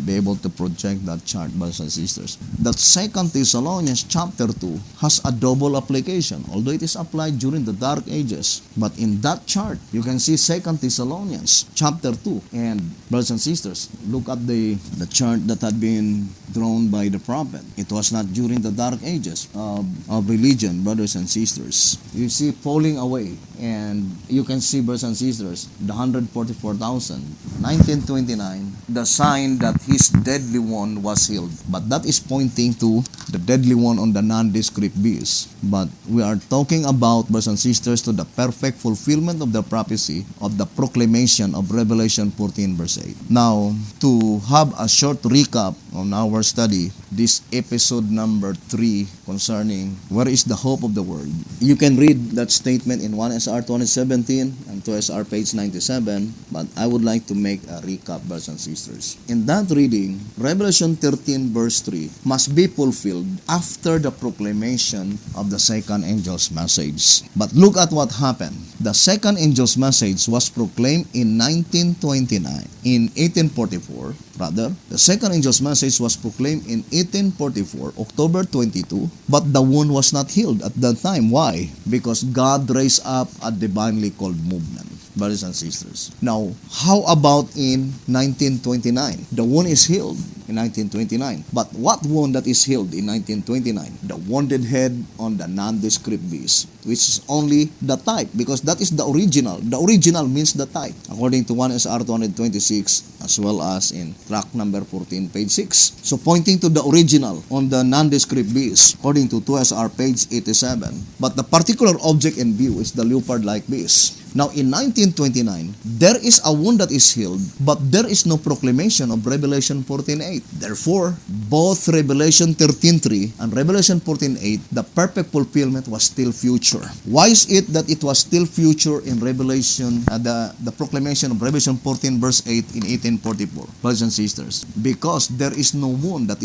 be able to project that chart, brothers and sisters. That 2 Thessalonians chapter 2 has a double application, although it is applied during the Dark Ages. But in that chart, you can see 2 Thessalonians chapter 2. And brothers and sisters, look at the chart that had been drawn by the prophet. It was not during the Dark Ages of religion, brothers and sisters. You see falling away, and you can see, brothers and sisters, the 144,000. 1929, the sign that his deadly one was healed. But that is pointing to the deadly one on the nondescript beast. But we are talking about, brothers and sisters, to the perfect fulfillment of the prophecy of the proclamation of Revelation 14 verse 8. Now, to have a short recap on our study, this episode number 3 concerning where is the hope of the world. You can read that statement in 1SR 2017 and 2SR page 97, but I would like to make a recap, brothers and sisters. In that reading, Revelation 13 verse 3 must be fulfilled after the proclamation of the second angel's message. But look at what happened. The second angel's message was proclaimed in 1929. In 1844, the second angel's message was proclaimed in 1844, October 22, but the wound was not healed at that time. Why? Because God raised up a divinely called movement. brothers and sisters. Now, how about in 1929? The wound is healed in 1929. But what wound that is healed in 1929? The wounded head on the nondescript beast, which is only the type, because that is the original. The original means the type, according to 1 SR 226, as well as in track number 14, page 6. So pointing to the original on the nondescript beast, according to 2 SR page 87. But the particular object in view is the leopard-like beast. Now, in 1929, there is a wound that is healed, but there is no proclamation of Revelation 14:8. Therefore, both Revelation 13:3 and Revelation 14:8, the perfect fulfillment was still future. Why is it that it was still future in Revelation, the proclamation of Revelation 14 verse 8 in 1844? Brothers and sisters, because there is no wound that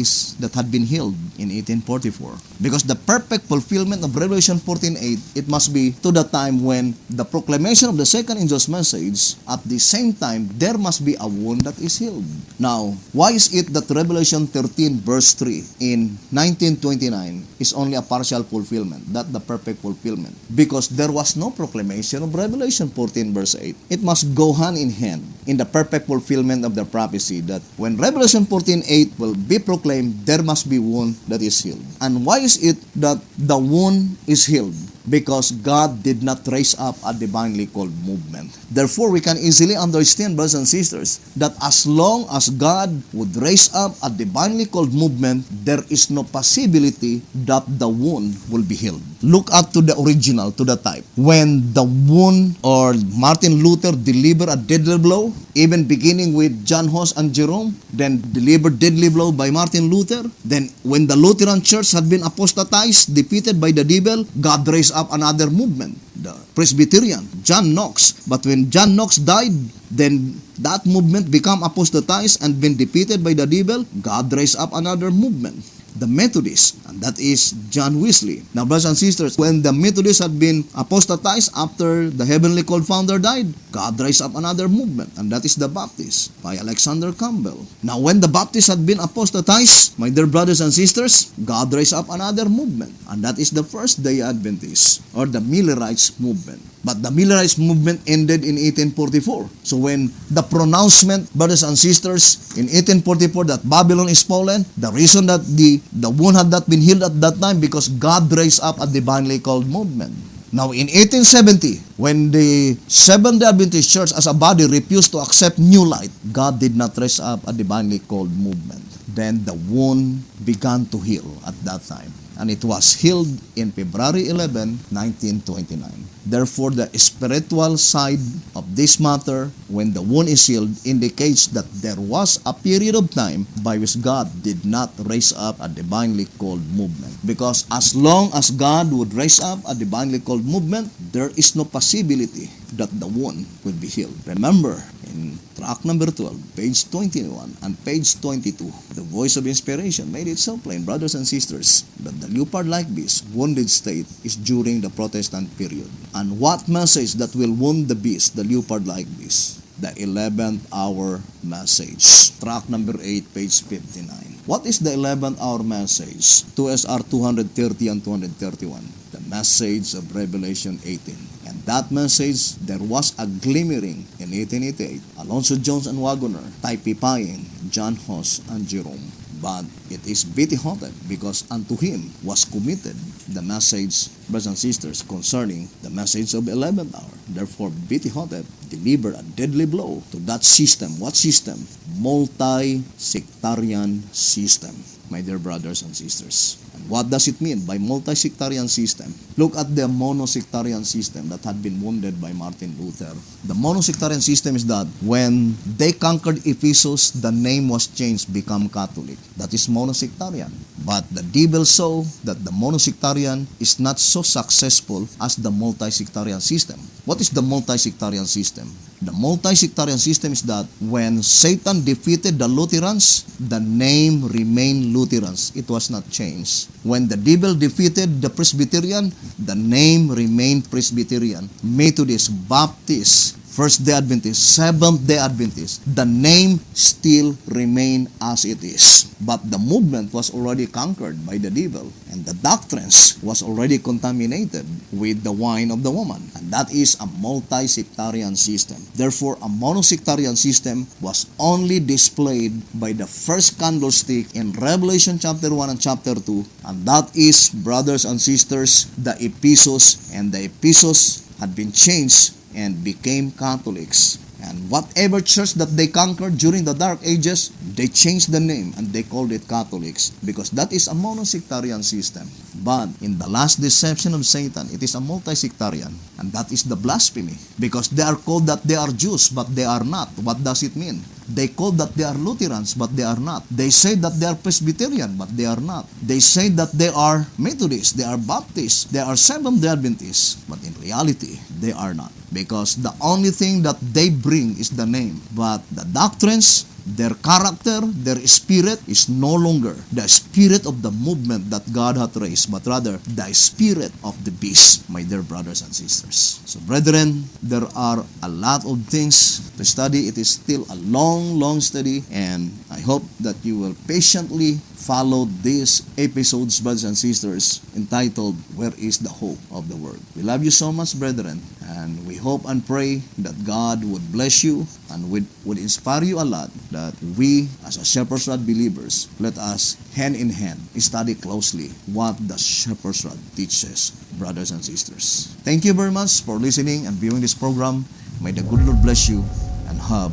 had been healed in 1844. Because the perfect fulfillment of Revelation 14:8, it must be to the time when the proclamation of the second angel's message, at the same time, there must be a wound that is healed. Now, why is it that Revelation 13 verse 3 in 1929 is only a partial fulfillment, not the perfect fulfillment? Because there was no proclamation of Revelation 14 verse 8. It must go hand in hand in the perfect fulfillment of the prophecy that when Revelation 14:8 will be proclaimed, there must be wound that is healed. And why is it that the wound is healed? Because God did not raise up a divinely called movement. Therefore, we can easily understand, brothers and sisters, that as long as God would raise up a divinely called movement, there is no possibility that the wound will be healed. Look up to the original, to the type. When the wound or Martin Luther delivered a deadly blow, even beginning with John Hus and Jerome, then delivered deadly blow by Martin Luther. Then when the Lutheran Church had been apostatized, defeated by the devil, God raised up another movement, the Presbyterian, John Knox. But when John Knox died, then that movement became apostatized and been defeated by the devil. God raised up another movement, the Methodists, and that is John Wesley. Now, brothers and sisters, when the Methodists had been apostatized after the heavenly called founder died, God raised up another movement, and that is the Baptists by Alexander Campbell. Now, when the Baptists had been apostatized, my dear brothers and sisters, God raised up another movement, and that is the First-day Adventists or the Millerites movement. But the Millerites movement ended in 1844. So when the pronouncement, brothers and sisters, in 1844 that Babylon is fallen, the reason that the wound had not been healed at that time because God raised up a divinely called movement. Now in 1870, when the Seventh-day Adventist Church as a body refused to accept new light, God did not raise up a divinely called movement. Then the wound began to heal at that time. And it was healed in February 11, 1929. Therefore, the spiritual side of this matter, when the wound is healed, indicates that there was a period of time by which God did not raise up a divinely called movement. Because as long as God would raise up a divinely called movement, there is no possibility that the wound will be healed. Remember, in track number 12, page 21 and page 22, the voice of inspiration made it so plain, brothers and sisters, that the leopard-like beast wounded state is during the Protestant period. And what message that will wound the beast, the leopard-like beast? The 11th hour message. Track number 8, page 59. What is the 11th hour message? 2SR 230 and 231. The message of Revelation 18. And that message, there was a glimmering in 1888. Alonzo Jones and Wagoner typifying John Hus and Jerome. But it is Bitty-Hotep because unto him was committed the message, brothers and sisters, concerning the message of 11th hour. Therefore, Bitty-Hotep delivered a deadly blow to that system. What system? Multi-sectarian system, my dear brothers and sisters. And what does it mean by multi-sectarian system? Look at the monosectarian system that had been wounded by Martin Luther. The monosectarian system is that when they conquered Ephesus, the name was changed, become Catholic. That is monosectarian. But the devil saw that the monosectarian is not so successful as the multi-sectarian system. What is the multi-sectarian system? The multi-sectarian system is that when Satan defeated the Lutherans, the name remained Lutherans. It was not changed. When the devil defeated the Presbyterian, the name remained Presbyterian. Methodist, Baptist, First-day Adventist, Seventh-day Adventist, the name still remain as it is. But the movement was already conquered by the devil, and the doctrines was already contaminated with the wine of the woman. And that is a multi-sectarian system. Therefore, a monosectarian system was only displayed by the first candlestick in Revelation chapter 1 and chapter 2, and that is, brothers and sisters, the Ephesus, and the Ephesus had been changed and became Catholics. And whatever church that they conquered during the Dark Ages, they changed the name and they called it Catholics, because that is a monosectarian system. But in the last deception of Satan, it is a multi-sectarian, and that is the blasphemy, because they are called that they are Jews, but they are not. What does it mean? They call that they are Lutherans, but they are not. They say that they are Presbyterian, but they are not. They say that they are Methodists, they are Baptists, they are Seventh-day Adventists, but in reality, they are not. Because the only thing that they bring is the name. But the doctrines, their character, their spirit is no longer the spirit of the movement that God hath raised, but rather the spirit of the beast, my dear brothers and sisters. So brethren, there are a lot of things to study. It is still a long study, and I hope that you will patiently follow these episodes, brothers and sisters, entitled, Where is the Hope of the World? We love you so much, brethren, and we hope and pray that God would bless you and would inspire you a lot, that we, as a Shepherd's Rod believers, let us, hand in hand, study closely what the Shepherd's Rod teaches, brothers and sisters. Thank you very much for listening and viewing this program. May the good Lord bless you, and have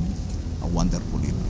a wonderful evening.